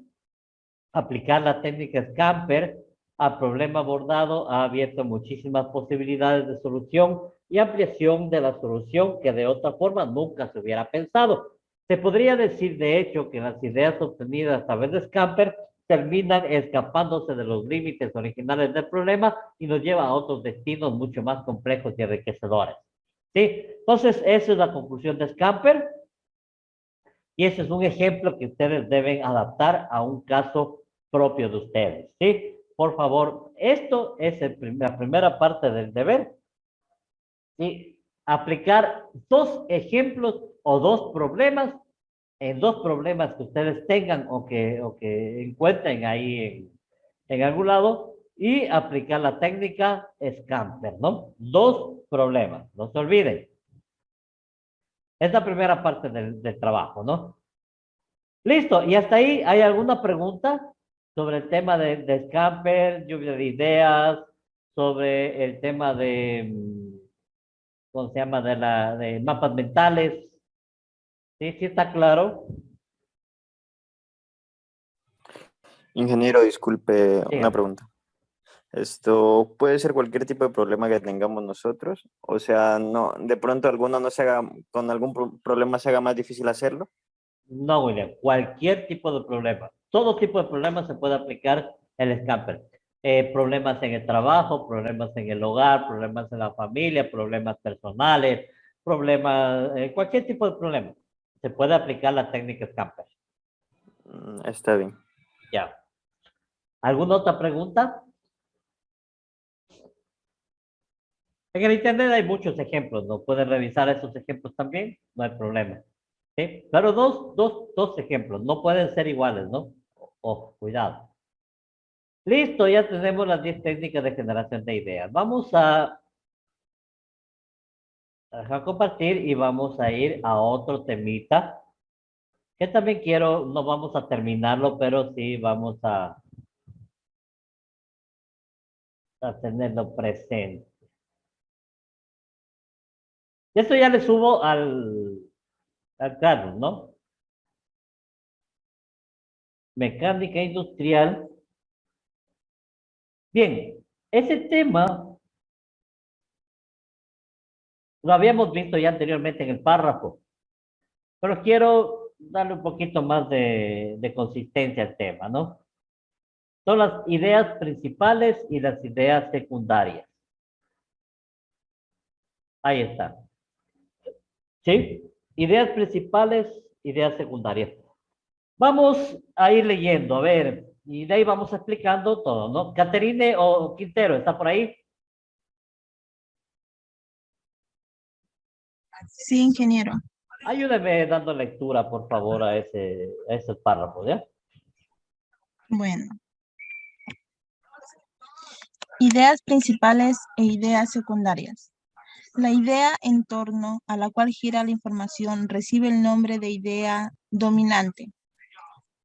Aplicar la técnica Scamper al problema abordado ha abierto muchísimas posibilidades de solución y ampliación de la solución que de otra forma nunca se hubiera pensado. Se podría decir, de hecho, que las ideas obtenidas a través de Scamper terminan escapándose de los límites originales del problema y nos lleva a otros destinos mucho más complejos y enriquecedores. ¿Sí? Entonces, esa es la conclusión de Scamper y ese es un ejemplo que ustedes deben adaptar a un caso propio de ustedes, ¿sí? Por favor, esto es la primera parte del deber, ¿sí? Aplicar dos ejemplos o dos problemas en dos problemas que ustedes tengan o que encuentren ahí en algún lado y aplicar la técnica Scamper, ¿no? Dos problemas, no se olviden. Es la primera parte del trabajo, ¿no? Listo, y hasta ahí, ¿hay alguna pregunta sobre el tema de Scamper, lluvia de ideas, sobre el tema de, ¿cómo se llama? De mapas mentales. ¿Sí? ¿Sí está claro? Ingeniero, disculpe, una Dígame. pregunta. Esto puede ser cualquier tipo de problema que tengamos nosotros. O sea, no, de pronto alguno no se haga, con algún problema se haga más difícil hacerlo. No, William, cualquier tipo de problema. Todo tipo de problemas se puede aplicar el Scamper. Problemas en el trabajo, problemas en el hogar, problemas en la familia, problemas personales, problemas, cualquier tipo de problema. Se puede aplicar la técnica Scamper. Está bien. Ya. ¿Alguna otra pregunta? En el internet hay muchos ejemplos, ¿no? Pueden revisar esos ejemplos también, no hay problema. ¿Sí? Pero dos ejemplos, no pueden ser iguales, ¿no? Ojo, cuidado. Listo, ya tenemos las 10 técnicas de generación de ideas. Vamos a dejar compartir y vamos a ir a otro temita que también quiero, no vamos a terminarlo, pero sí vamos a tenerlo presente. Esto ya le subo al carro, ¿no? Mecánica industrial. Bien, ese tema lo habíamos visto ya anteriormente en el párrafo, pero quiero darle un poquito más de consistencia al tema, ¿no? Son las ideas principales y las ideas secundarias. Ahí está. ¿Sí? Ideas principales, ideas secundarias. Vamos a ir leyendo, a ver, y de ahí vamos explicando todo, ¿no? Caterine o Quintero, ¿está por ahí? Sí, ingeniero. Ayúdeme dando lectura, por favor, a ese párrafo, ¿ya? Bueno. Ideas principales e ideas secundarias. La idea en torno a la cual gira la información recibe el nombre de idea dominante,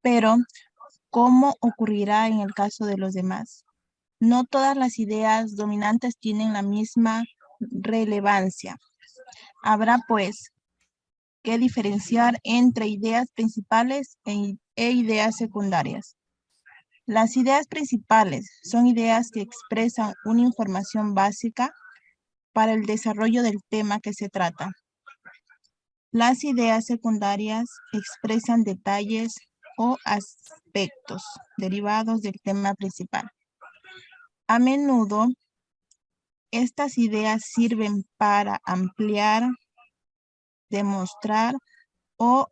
pero ¿cómo ocurrirá en el caso de los demás? No todas las ideas dominantes tienen la misma relevancia. Habrá, pues, que diferenciar entre ideas principales e ideas secundarias. Las ideas principales son ideas que expresan una información básica para el desarrollo del tema que se trata. Las ideas secundarias expresan detalles o aspectos derivados del tema principal. A menudo, estas ideas sirven para ampliar, demostrar o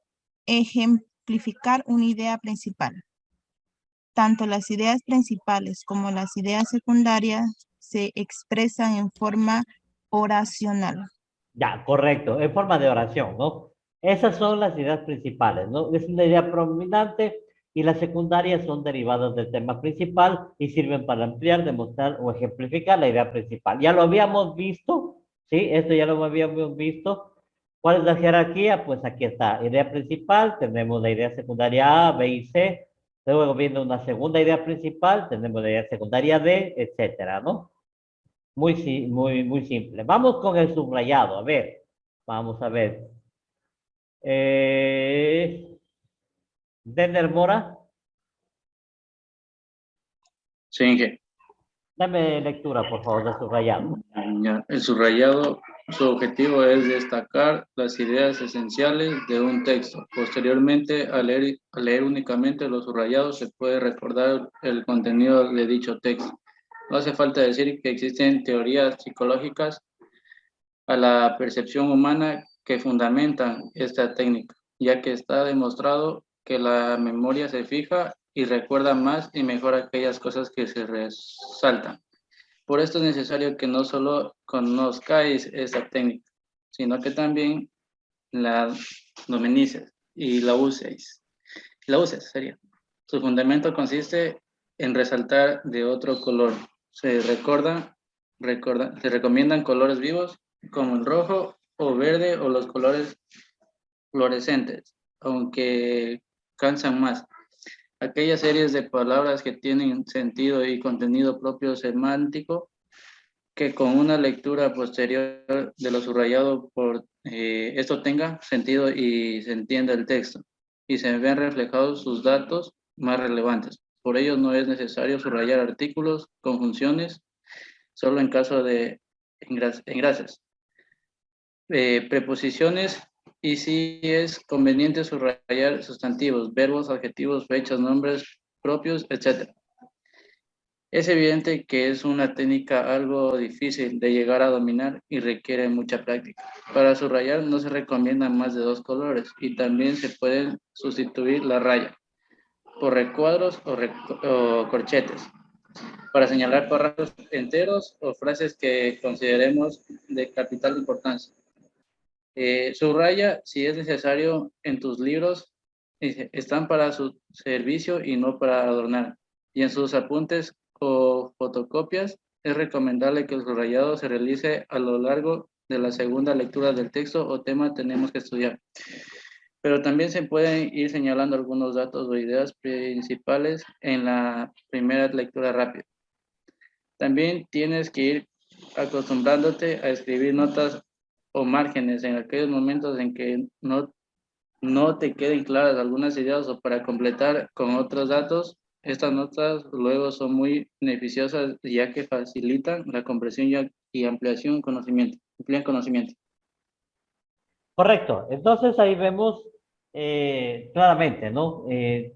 ejemplificar una idea principal. Tanto las ideas principales como las ideas secundarias se expresan en forma oracional. Ya, correcto, en forma de oración, ¿no? Esas son las ideas principales, ¿no? Es una idea predominante y las secundarias son derivadas del tema principal y sirven para ampliar, demostrar o ejemplificar la idea principal. Ya lo habíamos visto, ¿sí? Esto ya lo habíamos visto. ¿Cuál es la jerarquía? Pues aquí está, idea principal, tenemos la idea secundaria A, B y C. Luego viene una segunda idea principal, tenemos la idea secundaria D, etcétera, ¿no? Muy simple. Vamos con el subrayado. A ver, vamos a ver. Denner Mora, Sí, Inge. dame lectura, por favor, del subrayado. Ya, el subrayado, su objetivo es destacar las ideas esenciales de un texto. Posteriormente, al leer únicamente los subrayados, se puede recordar el contenido de dicho texto. No hace falta decir que existen teorías psicológicas a la percepción humana que fundamentan esta técnica, ya que está demostrado que la memoria se fija y recuerda más y mejor aquellas cosas que se resaltan. Por esto es necesario que no solo conozcáis esta técnica, sino que también la dominices y la uséis. La uses, sería. Su fundamento consiste en resaltar de otro color. Se recomiendan colores vivos como el rojo o verde o los colores fluorescentes, aunque cansan más. Aquellas series de palabras que tienen sentido y contenido propio semántico, que con una lectura posterior de lo subrayado esto tenga sentido y se entienda el texto y se vean reflejados sus datos más relevantes. Por ello no es necesario subrayar artículos, conjunciones, solo en caso de engrases, preposiciones, y si es conveniente subrayar sustantivos, verbos, adjetivos, fechas, nombres propios, etc. Es evidente que es una técnica algo difícil de llegar a dominar y requiere mucha práctica. Para subrayar no se recomiendan más de 2 colores y también se pueden sustituir la raya por recuadros o corchetes para señalar párrafos enteros o frases que consideremos de capital importancia. Subraya si es necesario en tus libros, están para su servicio y no para adornar. Y en sus apuntes o fotocopias es recomendable que el subrayado se realice a lo largo de la segunda lectura del texto o tema tenemos que estudiar. Pero también se pueden ir señalando algunos datos o ideas principales en la primera lectura rápida. También tienes que ir acostumbrándote a escribir notas o márgenes en aquellos momentos en que no te queden claras algunas ideas o para completar con otros datos. Estas notas luego son muy beneficiosas ya que facilitan la comprensión y ampliación conocimiento, amplían conocimiento. Correcto. Entonces ahí vemos claramente, ¿no?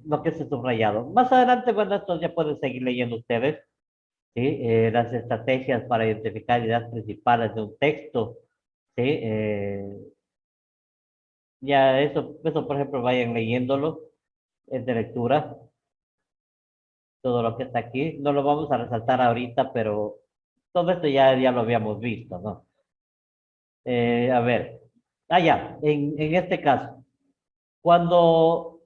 Lo que es el subrayado. Más adelante, bueno, esto ya pueden seguir leyendo ustedes, ¿sí? Las estrategias para identificar ideas principales de un texto, ¿sí? Ya eso, por ejemplo, vayan leyéndolo, es de lectura, todo lo que está aquí. No lo vamos a resaltar ahorita, pero todo esto ya lo habíamos visto, ¿no? A ver, ya, en este caso, cuando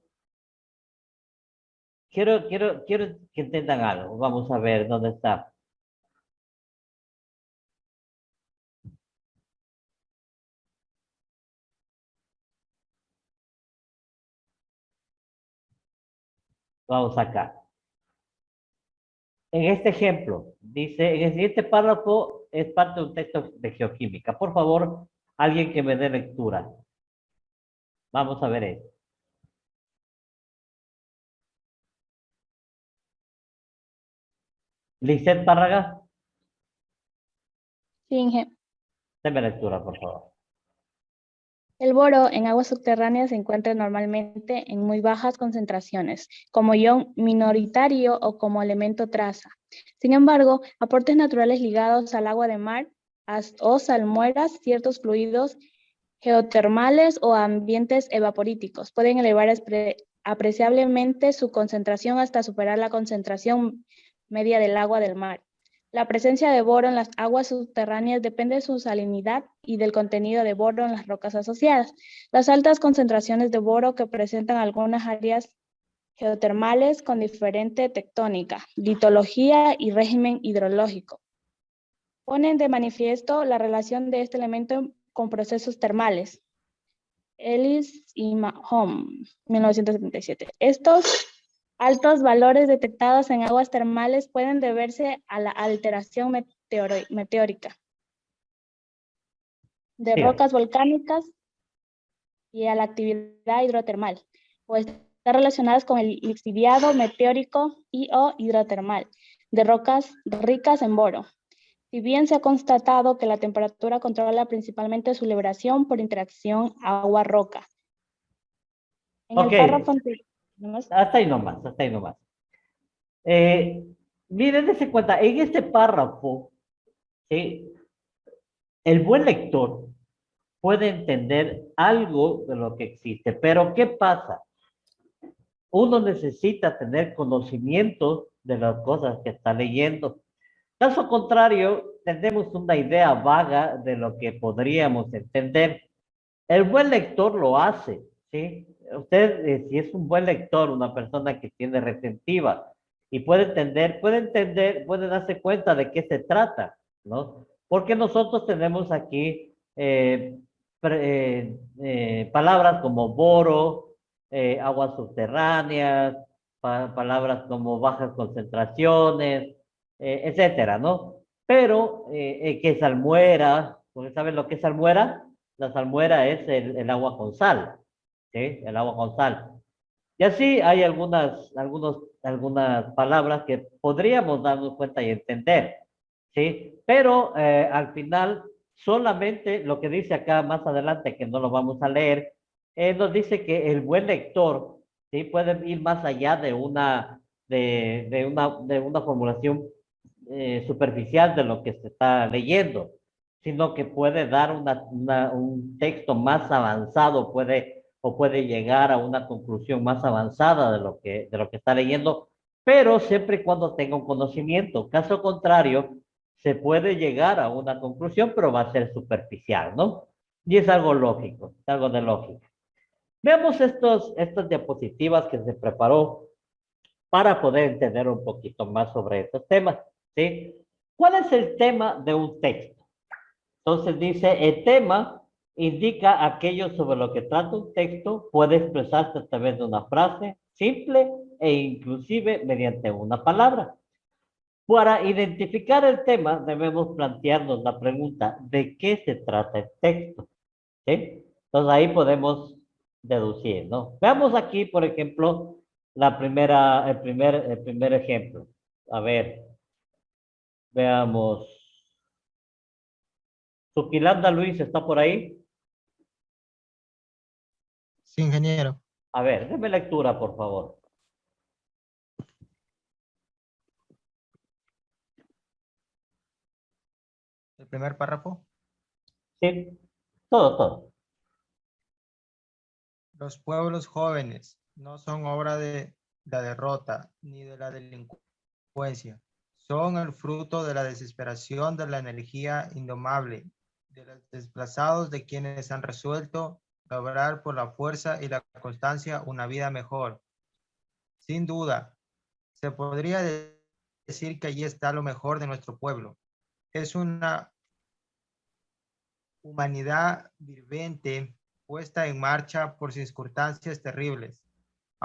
quiero que entiendan algo, vamos a ver dónde está. Vamos acá. En este ejemplo, dice, en el siguiente párrafo es parte de un texto de geoquímica. Por favor, alguien que me dé lectura. Vamos a ver esto. Lisette Párraga, Sí, deme lectura, por favor. el boro en aguas subterráneas se encuentra normalmente en muy bajas concentraciones, como ion minoritario o como elemento traza. Sin embargo, aportes naturales ligados al agua de mar o salmueras, ciertos fluidos geotermales o ambientes evaporíticos pueden elevar apreciablemente su concentración hasta superar la concentración media del agua del mar. La presencia de boro en las aguas subterráneas depende de su salinidad y del contenido de boro en las rocas asociadas. Las altas concentraciones de boro que presentan algunas áreas geotermales con diferente tectónica, litología y régimen hidrológico ponen de manifiesto la relación de este elemento con procesos termales. Ellis y Mahon, 1977. Estos altos valores detectados en aguas termales pueden deberse a la alteración meteórica de Sí. rocas volcánicas y a la actividad hidrotermal, o están relacionadas con el lixiviado meteórico y o hidrotermal de rocas ricas en boro. Si bien se ha constatado que la temperatura controla principalmente su liberación por interacción agua-roca. En Ok. el párrafo anterior, ¿nomás? Hasta ahí nomás, hasta ahí nomás. Miren, dense cuenta, en este párrafo, ¿sí? El buen lector puede entender algo de lo que existe, pero ¿qué pasa? Uno necesita tener conocimiento de las cosas que está leyendo. Caso contrario, tenemos una idea vaga de lo que podríamos entender. El buen lector lo hace, ¿sí? Usted, si es un buen lector, una persona que tiene retentiva y puede darse cuenta de qué se trata, ¿no? Porque nosotros tenemos aquí palabras como boro, aguas subterráneas, palabras como bajas concentraciones, etcétera, ¿no? Pero, ¿qué es salmuera? ¿Ustedes saben lo que es salmuera? La salmuera es el agua con sal, ¿sí? El agua con sal. Y así hay algunas palabras que podríamos darnos cuenta y entender, ¿sí? Pero al final, solamente lo que dice acá más adelante, que no lo vamos a leer, nos dice que el buen lector, ¿sí? Puede ir más allá de una formulación superficial de lo que se está leyendo, sino que puede dar un texto más avanzado, puede llegar a una conclusión más avanzada de lo que está leyendo, pero siempre y cuando tenga un conocimiento. Caso contrario, se puede llegar a una conclusión, pero va a ser superficial, ¿no? Y es algo lógico, es algo de lógica. Veamos estas diapositivas que se preparó para poder entender un poquito más sobre estos temas, ¿sí? ¿Cuál es el tema de un texto? Entonces dice, el tema indica aquello sobre lo que trata un texto, puede expresarse a través de una frase simple e inclusive mediante una palabra. Para identificar el tema, debemos plantearnos la pregunta, ¿de qué se trata el texto? ¿Sí? Entonces ahí podemos deducir, ¿no? Veamos aquí, por ejemplo, el primer ejemplo. A ver, veamos. Suquilanda Luis está por ahí. Sí, ingeniero. A ver, déme lectura, por favor. El primer párrafo. Sí, todo. Los pueblos jóvenes no son obra de la derrota ni de la delincuencia. Son el fruto de la desesperación, de la energía indomable, de los desplazados, de quienes han resuelto lograr por la fuerza y la constancia una vida mejor. Sin duda, se podría decir que allí está lo mejor de nuestro pueblo. Es una humanidad viviente puesta en marcha por circunstancias terribles,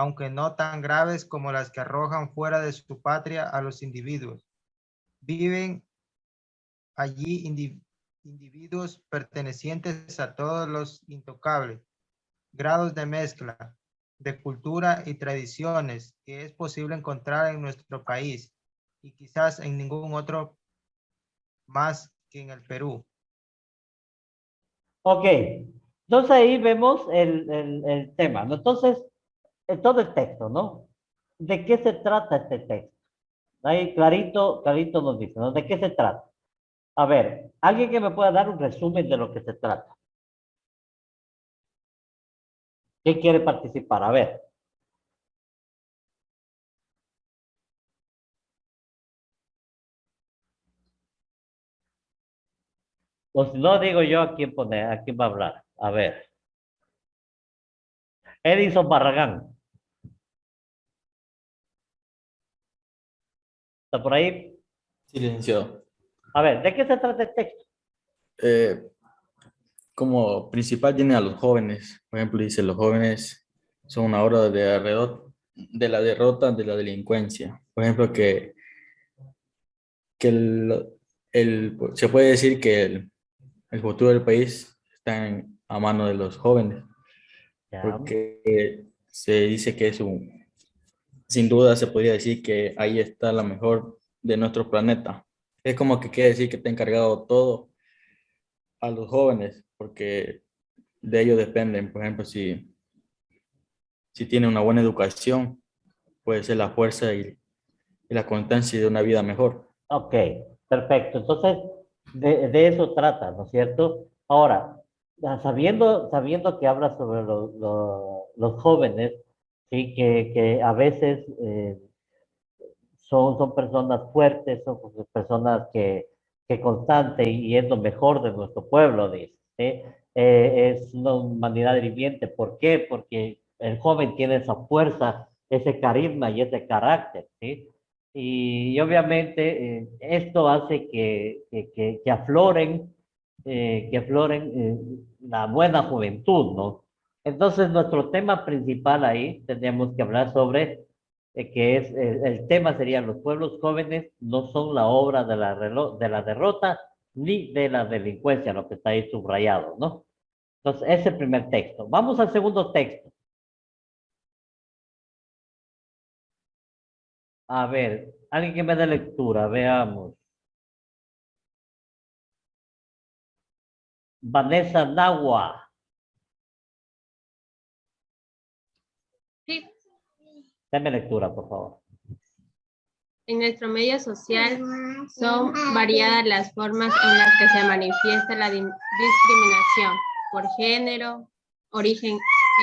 aunque no tan graves como las que arrojan fuera de su patria a los individuos. Viven allí individuos pertenecientes a todos los intocables grados de mezcla de cultura y tradiciones que es posible encontrar en nuestro país y quizás en ningún otro más que en el Perú. Ok, entonces ahí vemos el tema, ¿no? Entonces, todo el texto, ¿no? ¿De qué se trata este texto? Ahí clarito, clarito nos dice, ¿no? ¿De qué se trata? A ver, alguien que me pueda dar un resumen de lo que se trata. ¿Quién quiere participar? A ver. O si no, digo yo a quién pone, a quién va a hablar. A ver. Edison Barragán. ¿Está por ahí? Sí, licenciado. A ver, ¿de qué se trata el texto? Eh, Como principal tiene a los jóvenes. Por ejemplo, dice, los jóvenes son una obra de la derrota de la delincuencia. Por ejemplo, que se puede decir que el futuro del país está a mano de los jóvenes, Ya. porque se dice que es sin duda se podría decir que ahí está la mejor de nuestro planeta. Es como que quiere decir que está encargado todo a los jóvenes, porque de ellos dependen. Por ejemplo, si tiene una buena educación, puede ser la fuerza y la constancia de una vida mejor. Ok, perfecto. Entonces, de eso trata, ¿no es cierto? Ahora, sabiendo que habla sobre los jóvenes, sí, que a veces son personas fuertes, son personas que constante y es lo mejor de nuestro pueblo, dice, ¿sí? Es una humanidad viviente. ¿Por qué? Porque el joven tiene esa fuerza, ese carisma y ese carácter, ¿sí? Y obviamente esto hace que afloren la buena juventud, ¿no? Entonces, nuestro tema principal ahí, tendríamos que hablar sobre que es el tema sería los pueblos jóvenes no son la obra de la derrota ni de la delincuencia, lo que está ahí subrayado, ¿no? Entonces, ese primer texto. Vamos al segundo texto. A ver, alguien que me dé lectura, veamos. Vanessa Nahua. Sí, Deme lectura, por favor. en nuestro medio social son variadas las formas en las que se manifiesta la discriminación por género, origen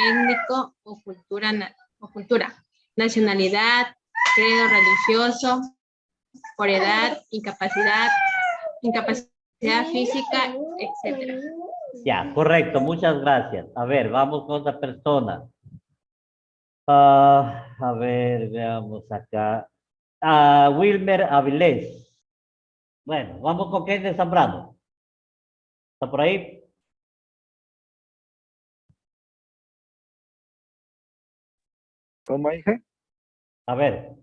étnico o cultura, nacionalidad, credo religioso, por edad, incapacidad física, etc. Ya, correcto, muchas gracias. A ver, vamos con otra persona. A ver, veamos acá. Wilmer Avilés. Bueno, vamos con Kenneth Zambrano. ¿Está por ahí? ¿Cómo dije? A ver,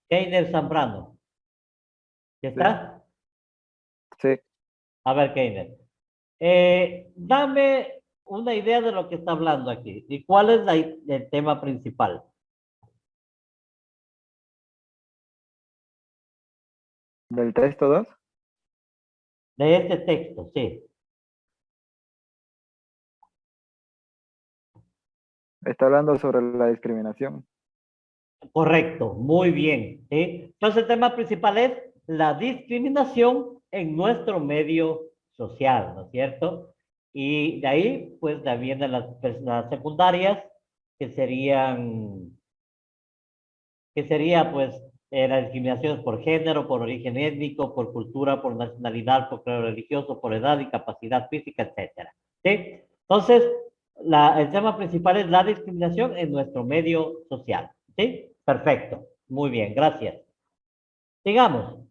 Keiner Zambrano. ¿Ya está? Sí. A ver, Keiner. Dame una idea de lo que está hablando aquí. ¿Y cuál es el tema principal? ¿Del texto 2? De este texto, sí. Está hablando sobre la discriminación. Correcto, muy bien. ¿Sí? Entonces, el tema principal es la discriminación en nuestro medio social, ¿no es cierto? Y de ahí, pues, ya vienen las secundarias, que sería, pues, la discriminación por género, por origen étnico, por cultura, por nacionalidad, por credo religioso, por edad, incapacidad física, etcétera. ¿Sí? Entonces, el tema principal es la discriminación en nuestro medio social. ¿Sí? Perfecto. Muy bien, gracias. Sigamos.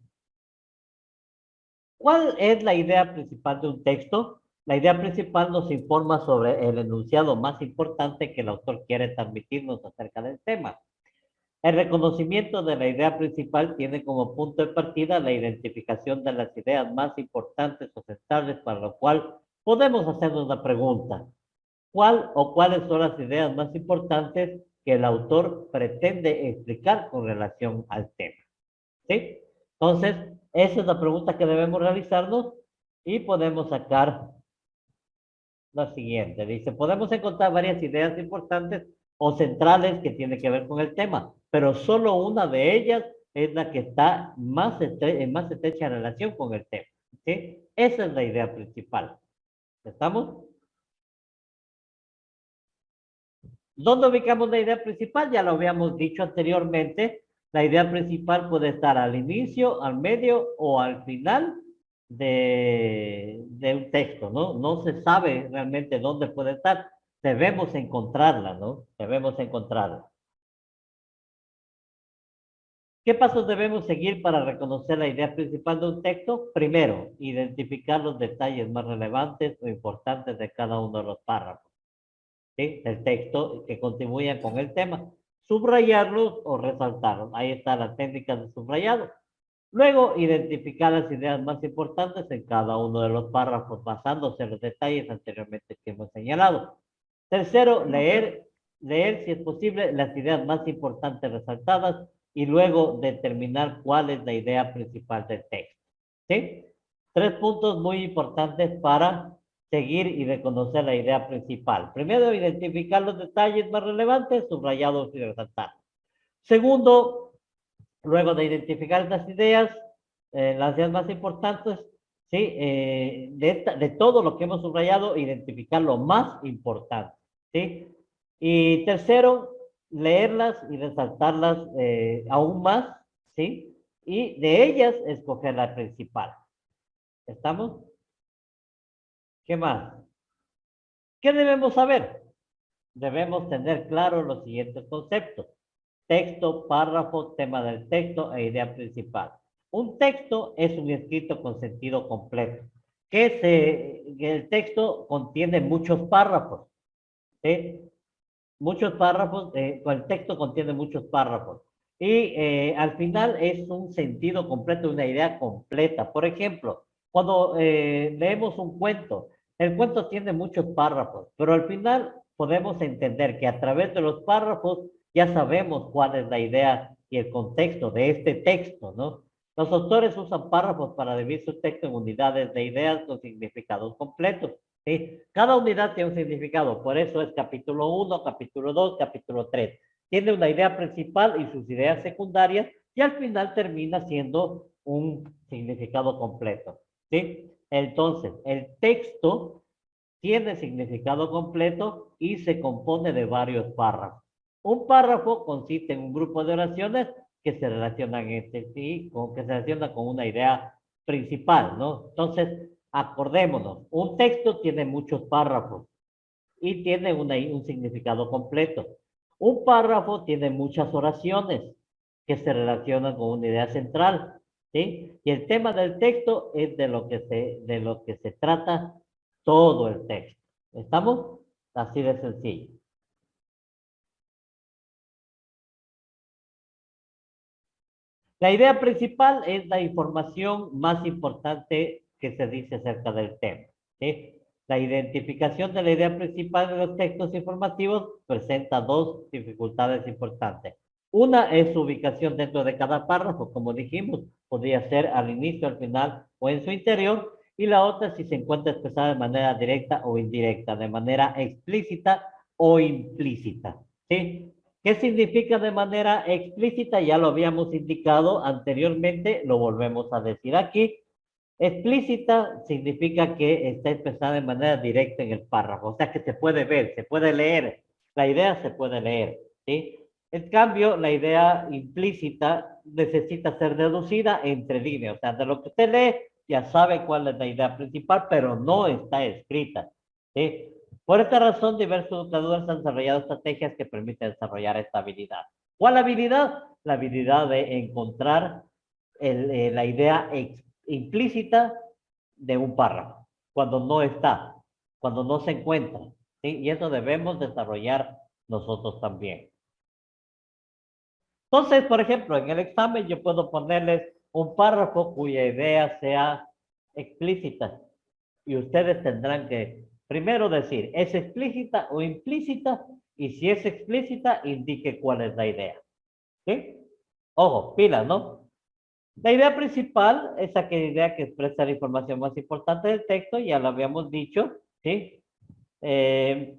¿Cuál es la idea principal de un texto? La idea principal nos informa sobre el enunciado más importante que el autor quiere transmitirnos acerca del tema. El reconocimiento de la idea principal tiene como punto de partida la identificación de las ideas más importantes o centrales, para lo cual podemos hacernos una pregunta. ¿Cuál o cuáles son las ideas más importantes que el autor pretende explicar con relación al tema? ¿Sí? Entonces, esa es la pregunta que debemos realizarnos y podemos sacar la siguiente. Dice, podemos encontrar varias ideas importantes o centrales que tienen que ver con el tema, pero solo una de ellas es la que está en más estrecha relación con el tema. ¿Sí? Esa es la idea principal. ¿Estamos? ¿Dónde ubicamos la idea principal? Ya lo habíamos dicho anteriormente. La idea principal puede estar al inicio, al medio o al final de un texto, ¿no? No se sabe realmente dónde puede estar. Debemos encontrarla, ¿no? Debemos encontrarla. ¿Qué pasos debemos seguir para reconocer la idea principal de un texto? Primero, identificar los detalles más relevantes o importantes de cada uno de los párrafos, ¿sí? El texto que contribuyan con el tema. Subrayarlos o resaltarlos. Ahí está la técnica de subrayado. Luego, identificar las ideas más importantes en cada uno de los párrafos, basándose en los detalles anteriormente que hemos señalado. Tercero, leer si es posible las ideas más importantes resaltadas y luego determinar cuál es la idea principal del texto. ¿Sí? 3 puntos muy importantes para seguir y reconocer la idea principal. Primero, identificar los detalles más relevantes, subrayados y resaltados. Segundo, luego de identificar las ideas más importantes, ¿sí? De todo lo que hemos subrayado, identificar lo más importante, ¿sí? Y tercero, leerlas y resaltarlas aún más, ¿sí? Y de ellas escoger la principal. ¿Estamos? ¿Qué más? ¿Qué debemos saber? Debemos tener claro los siguientes conceptos: texto, párrafo, tema del texto e idea principal. Un texto es un escrito con sentido completo, que el texto contiene muchos párrafos, ¿sí? Muchos párrafos, el texto contiene muchos párrafos. Y al final es un sentido completo, una idea completa. Por ejemplo, cuando leemos un cuento, el cuento tiene muchos párrafos, pero al final podemos entender que a través de los párrafos ya sabemos cuál es la idea y el contexto de este texto, ¿no? Los autores usan párrafos para dividir su texto en unidades de ideas con significados completos, ¿sí? Cada unidad tiene un significado, por eso es capítulo 1, capítulo 2, capítulo 3. Tiene una idea principal y sus ideas secundarias y al final termina siendo un significado completo, ¿sí? Entonces, el texto tiene significado completo y se compone de varios párrafos. Un párrafo consiste en un grupo de oraciones que se relacionan entre sí, que se relacionan con una idea principal, ¿no? Entonces, acordémonos, un texto tiene muchos párrafos y tiene un significado completo. Un párrafo tiene muchas oraciones que se relacionan con una idea central, ¿sí? Y el tema del texto es de lo que se trata todo el texto. ¿Estamos? Así de sencillo. La idea principal es la información más importante que se dice acerca del tema, ¿sí? La identificación de la idea principal de los textos informativos presenta dos dificultades importantes. Una es su ubicación dentro de cada párrafo, como dijimos, podría ser al inicio, al final o en su interior, y la otra si se encuentra expresada de manera directa o indirecta, de manera explícita o implícita, ¿sí? ¿Qué significa de manera explícita? Ya lo habíamos indicado anteriormente, lo volvemos a decir aquí. Explícita significa que está expresada de manera directa en el párrafo, o sea que se puede ver, se puede leer, la idea se puede leer, ¿sí? En cambio, la idea implícita necesita ser deducida entre líneas, o sea, de lo que usted lee ya sabe cuál es la idea principal, pero no está escrita, ¿sí? Por esta razón, diversos educadores han desarrollado estrategias que permiten desarrollar esta habilidad. ¿Cuál habilidad? La habilidad de encontrar la idea implícita de un párrafo, cuando no está. cuando no se encuentran, ¿sí? Y eso debemos desarrollar nosotros también. Entonces, por ejemplo, en el examen yo puedo ponerles un párrafo cuya idea sea explícita y ustedes tendrán que primero decir, ¿es explícita o implícita? Y si es explícita, indique cuál es la idea. ¿Sí? Ojo, pilas, ¿no? La idea principal es aquella idea que expresa la información más importante del texto, ya lo habíamos dicho, ¿sí? Es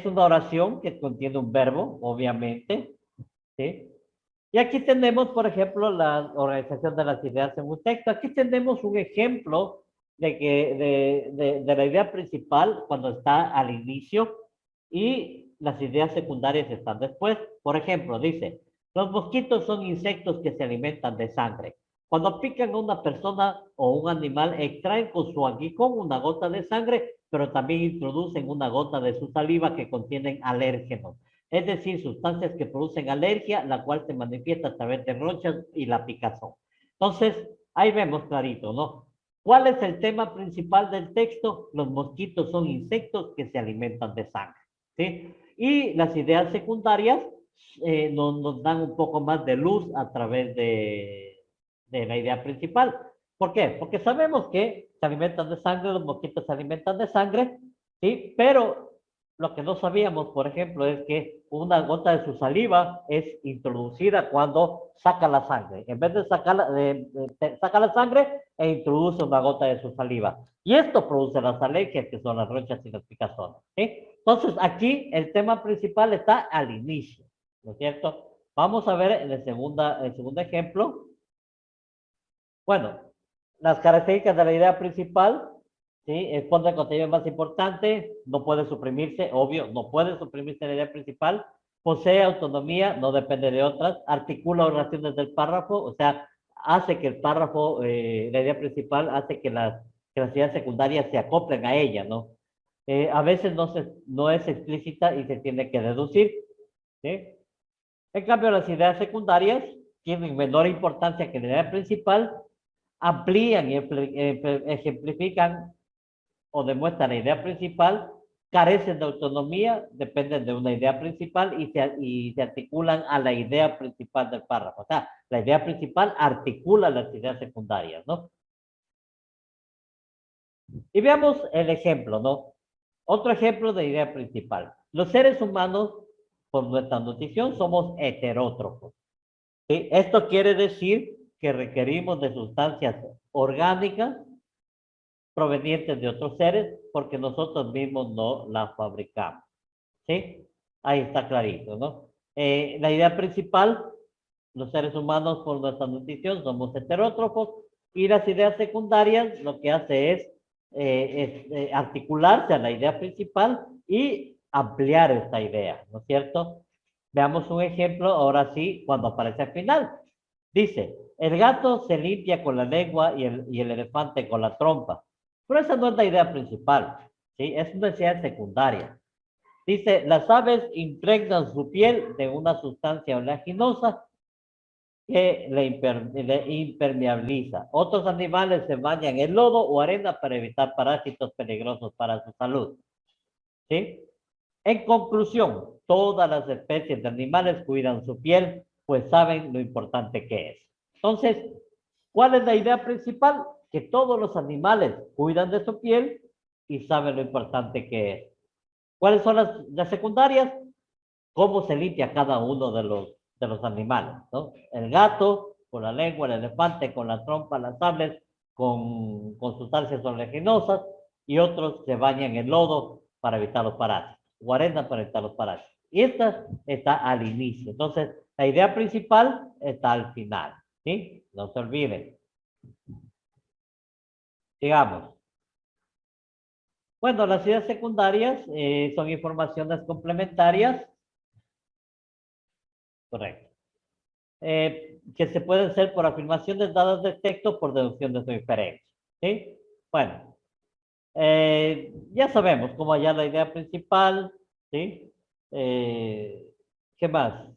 una oración que contiene un verbo, obviamente, ¿sí? Y aquí tenemos, por ejemplo, la organización de las ideas en un texto. Aquí tenemos un ejemplo de la idea principal cuando está al inicio y las ideas secundarias están después. Por ejemplo, dice, los mosquitos son insectos que se alimentan de sangre. Cuando pican a una persona o un animal, extraen con su aguijón una gota de sangre, pero también introducen una gota de su saliva que contienen alérgenos. Es decir, sustancias que producen alergia, la cual se manifiesta a través de ronchas y la picazón. Entonces, ahí vemos clarito, ¿no? ¿Cuál es el tema principal del texto? Los mosquitos son insectos que se alimentan de sangre, ¿sí? Y las ideas secundarias nos dan un poco más de luz a través de la idea principal. ¿Por qué? Porque sabemos que se alimentan de sangre, los mosquitos se alimentan de sangre, ¿sí? Pero lo que no sabíamos, por ejemplo, es que una gota de su saliva es introducida cuando saca la sangre. En vez de sacar saca la sangre e introduce una gota de su saliva. Y esto produce las alergias, que son las ronchas y las picazones, ¿sí? Entonces, aquí el tema principal está al inicio, ¿no es cierto? Vamos a ver en el segundo ejemplo. Bueno, las características de la idea principal, ¿sí? Expone el contenido más importante, no puede suprimirse, obvio, no puede suprimirse la idea principal, posee autonomía, no depende de otras, articula oraciones del párrafo, o sea, hace que el párrafo, la idea principal, hace que las ideas secundarias se acoplen a ella, ¿no? A veces no es explícita y se tiene que deducir, ¿sí? En cambio, las ideas secundarias tienen menor importancia que la idea principal, amplían y ejemplifican o demuestran la idea principal, carecen de autonomía, dependen de una idea principal y se articulan a la idea principal del párrafo. O sea, la idea principal articula las ideas secundarias, ¿no? Y veamos el ejemplo, ¿no? Otro ejemplo de idea principal. Los seres humanos, por nuestra nutrición, somos heterótrofos, ¿sí? Esto quiere decir que requerimos de sustancias orgánicas provenientes de otros seres porque nosotros mismos no las fabricamos, ¿sí? Ahí está clarito, ¿no? La idea principal, los seres humanos por nuestra nutrición somos heterótrofos y las ideas secundarias lo que hace es articularse a la idea principal y ampliar esta idea, ¿no es cierto? Veamos un ejemplo, ahora sí, cuando aparece al final. Dice, el gato se limpia con la lengua y el elefante con la trompa. Pero esa no es la idea principal, ¿sí? Es una idea secundaria. Dice, las aves impregnan su piel de una sustancia oleaginosa que le impermeabiliza. Otros animales se bañan en lodo o arena para evitar parásitos peligrosos para su salud, ¿sí? En conclusión, todas las especies de animales cuidan su piel, pues saben lo importante que es. Entonces, ¿cuál es la idea principal? Que todos los animales cuidan de su piel y saben lo importante que es. ¿Cuáles son las secundarias? Cómo se limpia cada uno de los animales, ¿no? El gato con la lengua, el elefante con la trompa, las aves con sustancias oleaginosas y otros se bañan en lodo para evitar los parásitos, o arena para evitar los parásitos. Y esta está al inicio. Entonces, la idea principal está al final, ¿sí? No se olviden. Sigamos. Bueno, las ideas secundarias son informaciones complementarias. Correcto. Que se pueden hacer por afirmaciones dadas de texto por deducciones de inferencia, ¿sí? Bueno, ya sabemos cómo hallar la idea principal, ¿sí? ¿Qué más?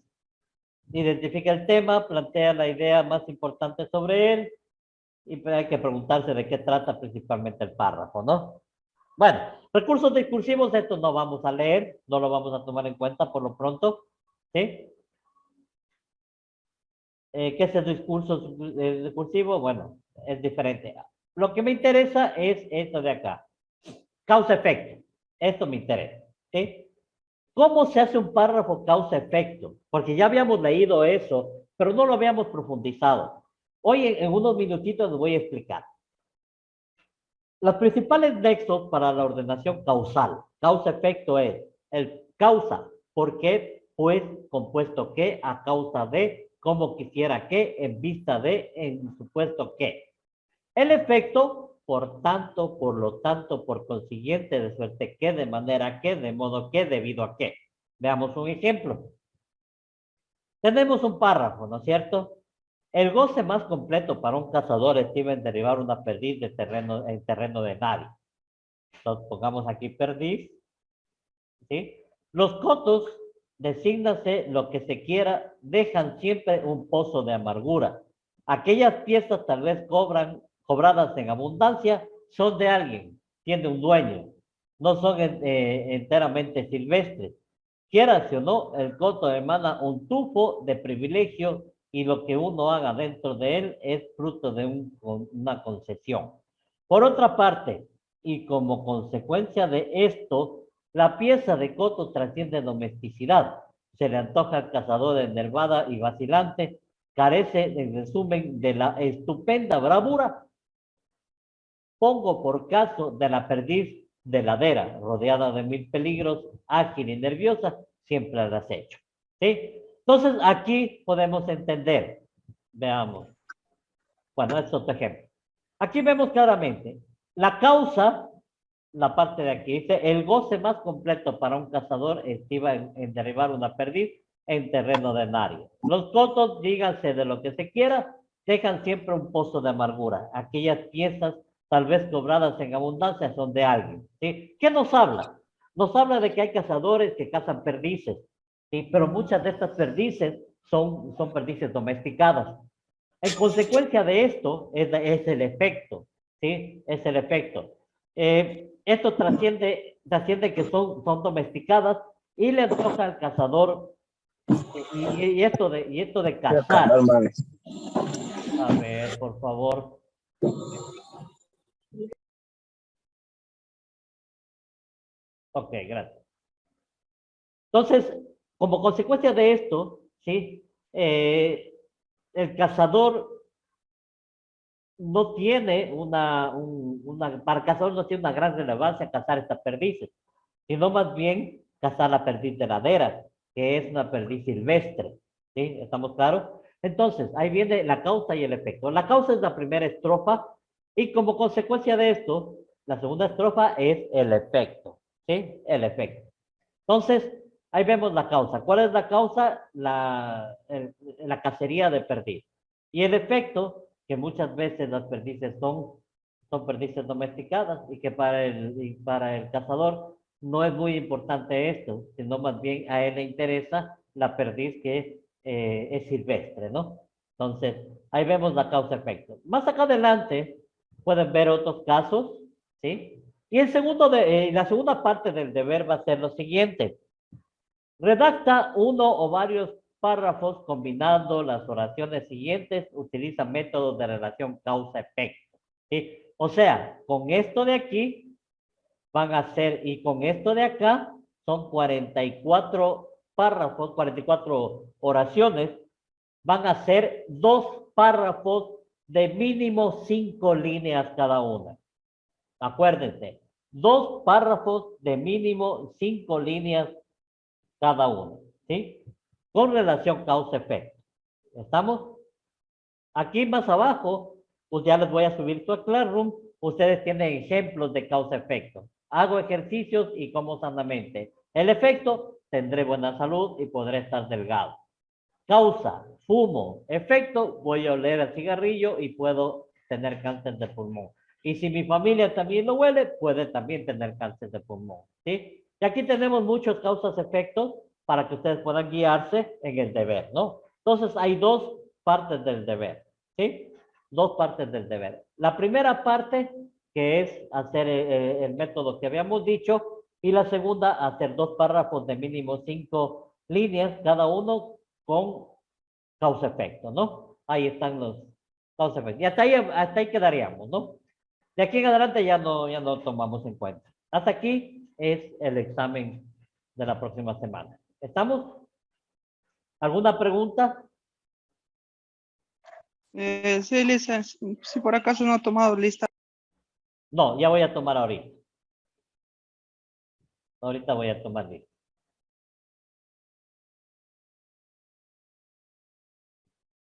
Identifica el tema, plantea la idea más importante sobre él y hay que preguntarse de qué trata principalmente el párrafo, ¿no? Bueno, recursos discursivos, esto no vamos a leer, no lo vamos a tomar en cuenta por lo pronto, ¿sí? ¿Qué es el discurso discursivo? Bueno, es diferente. Lo que me interesa es esto de acá. Causa-efecto. Esto me interesa, ¿sí? ¿Cómo se hace un párrafo causa-efecto? Porque ya habíamos leído eso, pero no lo habíamos profundizado. Hoy en unos minutitos les voy a explicar. Los principales nexos para la ordenación causal, causa-efecto es el causa, ¿por qué? Pues compuesto que, a causa de, como quisiera que, en vista de, en supuesto que. El efecto, por tanto, por lo tanto, por consiguiente, de suerte que, de manera que, de modo que, debido a que. Veamos un ejemplo. Tenemos un párrafo, ¿no es cierto? El goce más completo para un cazador estima en derribar una perdiz de terreno, en terreno de nadie. Entonces, pongamos aquí perdiz, ¿sí? Los cotos, desígnase lo que se quiera, dejan siempre un pozo de amargura. Aquellas piezas tal vez cobradas en abundancia, son de alguien, tiene un dueño, no son enteramente silvestres. Quiera o no, el coto emana un tufo de privilegio y lo que uno haga dentro de él es fruto de una concesión. Por otra parte, y como consecuencia de esto, la pieza de coto trasciende domesticidad. Se le antoja al cazador enervada y vacilante, carece, en resumen, de la estupenda bravura. Pongo por caso de la perdiz de ladera, rodeada de mil peligros, ágil y nerviosa, siempre al acecho. ¿Sí? Entonces, aquí podemos entender, veamos, bueno, es otro ejemplo. Aquí vemos claramente, la causa, la parte de aquí, dice, el goce más completo para un cazador estima en derribar una perdiz en terreno de nadie. Los cotos, díganse de lo que se quiera, dejan siempre un pozo de amargura. Aquellas piezas, tal vez cobradas en abundancia, son de alguien. ¿Sí? ¿Qué nos habla? Nos habla de que hay cazadores que cazan perdices, ¿sí? Pero muchas de estas perdices son perdices domesticadas. En consecuencia de esto, es el efecto, ¿sí? Es el efecto. Esto trasciende que son domesticadas y le antoja al cazador y esto de cazar. A ver, por favor. Ok, gracias. Entonces, como consecuencia de esto, ¿sí? El cazador no tiene para el cazador no tiene una gran relevancia cazar estas perdices, sino más bien cazar la perdiz de ladera, que es una perdiz silvestre. ¿Sí? ¿Estamos claros? Entonces, ahí viene la causa y el efecto. La causa es la primera estrofa y como consecuencia de esto, la segunda estrofa es el efecto. ¿Sí? El efecto. Entonces, ahí vemos la causa. ¿Cuál es la causa? La cacería de perdiz. Y el efecto, que muchas veces las perdices son perdices domesticadas y que para el cazador no es muy importante esto, sino más bien a él le interesa la perdiz que es silvestre, ¿no? Entonces, ahí vemos la causa-efecto. Más acá adelante pueden ver otros casos, ¿sí? Y la segunda parte del deber va a ser lo siguiente. Redacta uno o varios párrafos combinando las oraciones siguientes, utiliza métodos de relación causa-efecto. ¿Sí? O sea, con esto de aquí van a ser, y con esto de acá, son 44 párrafos, 44 oraciones, van a ser 2 párrafos de mínimo 5 líneas cada una. Acuérdense, 2 párrafos de mínimo 5 líneas cada uno, ¿sí? Con relación causa-efecto. ¿Estamos? Aquí más abajo, pues ya les voy a subir su Classroom. Ustedes tienen ejemplos de causa-efecto. Hago ejercicios y como sanamente. El efecto, tendré buena salud y podré estar delgado. Causa, fumo. Efecto, voy a oler el cigarrillo y puedo tener cáncer de pulmón. Y si mi familia también lo huele, puede también tener cáncer de pulmón, ¿sí? Y aquí tenemos muchos causas-efectos para que ustedes puedan guiarse en el deber, ¿no? Entonces, hay 2 partes del deber, ¿sí? 2 partes del deber. La primera parte, que es hacer el método que habíamos dicho, y la segunda, hacer 2 párrafos de mínimo 5 líneas, cada uno con causa-efecto, ¿no? Ahí están los causa-efectos. Y hasta ahí quedaríamos, ¿no? De aquí en adelante ya no tomamos en cuenta. Hasta aquí es el examen de la próxima semana. ¿Estamos? ¿Alguna pregunta? Sí, licenciado. Si por acaso no ha tomado lista. No, ya voy a tomar ahorita. Ahorita voy a tomar lista.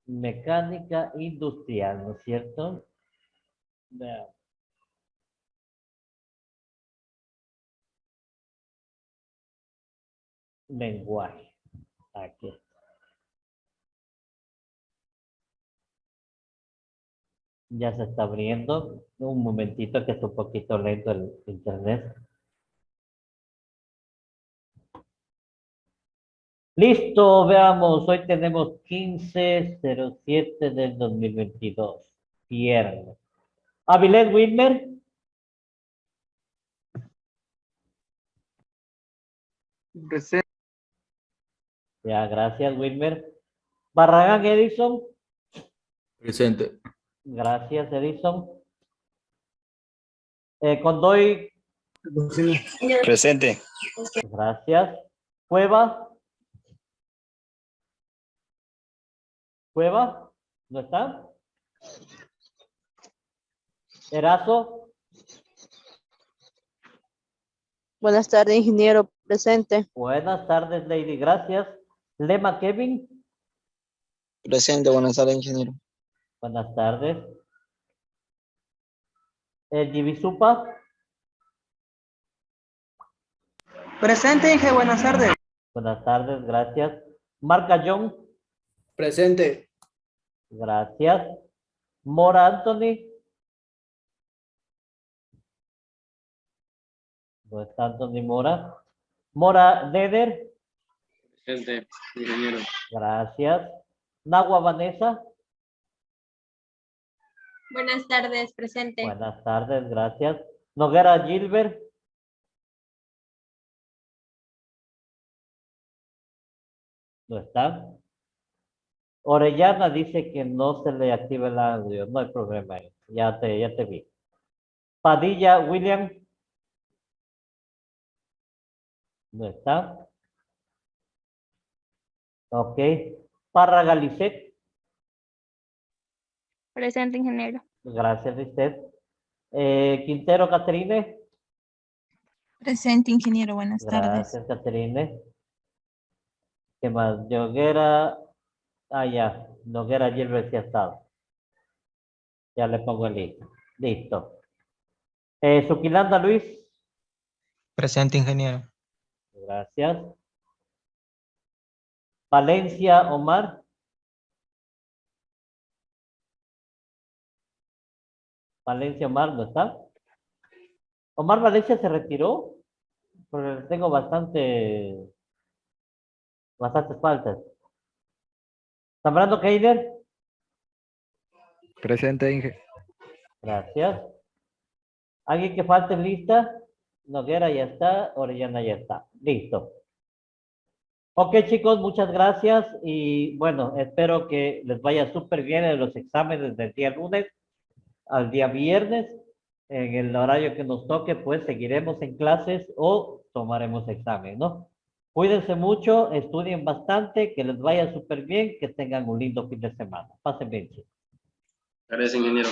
Mecánica industrial, ¿no es cierto? Veamos. Lenguaje. Aquí está. Ya se está abriendo. Un momentito que está un poquito lento el internet. Listo, veamos. Hoy tenemos 15/07 del 2022. Viernes. Avilés Wilmer. Presente. Ya, gracias, Wilmer. Barragán Edison. Presente. Gracias, Edison. Condoy. Presente. Gracias. Cueva. Cueva. ¿No está? Erazo. Buenas tardes, ingeniero. Presente. Buenas tardes, Lady. Gracias. Lema Kevin. Presente, buenas tardes, ingeniero. Buenas tardes. Divisupa. Presente, Inge. Buenas tardes. Buenas tardes, gracias. Marca John. Presente. Gracias. Mora Anthony. No está Anthony Mora. Mora Deder. Presente, ingeniero. Gracias. Nagua Vanessa. Buenas tardes, presente. Buenas tardes, gracias. Noguera Gilbert. No está. Orellana dice que no se le activa el audio. No hay problema. Ya te vi. Padilla William. No está. Ok. Parra Galicet. Presente, ingeniero. Gracias, Lisset. Quintero Caterine. Presente, ingeniero. Buenas tardes. Gracias, Caterine. ¿Qué más? Noguera. Ya. Noguera Gilbert sí ha estado. Ya le pongo el link. Listo. Suquilanda Luis. Presente, ingeniero. Gracias. Valencia Omar. Valencia Omar, ¿no está? Omar Valencia se retiró. Porque tengo bastantes faltas. Zambrano Keider. Presente, Inge. Gracias. ¿Alguien que falte en lista? Noguera ya está, Orellana ya está. Listo. Ok, chicos, muchas gracias. Y bueno, espero que les vaya súper bien en los exámenes del día lunes al día viernes. En el horario que nos toque, pues seguiremos en clases o tomaremos examen, ¿no? Cuídense mucho, estudien bastante, que les vaya súper bien, que tengan un lindo fin de semana. Pasen bien, chicos. Gracias, ingeniero.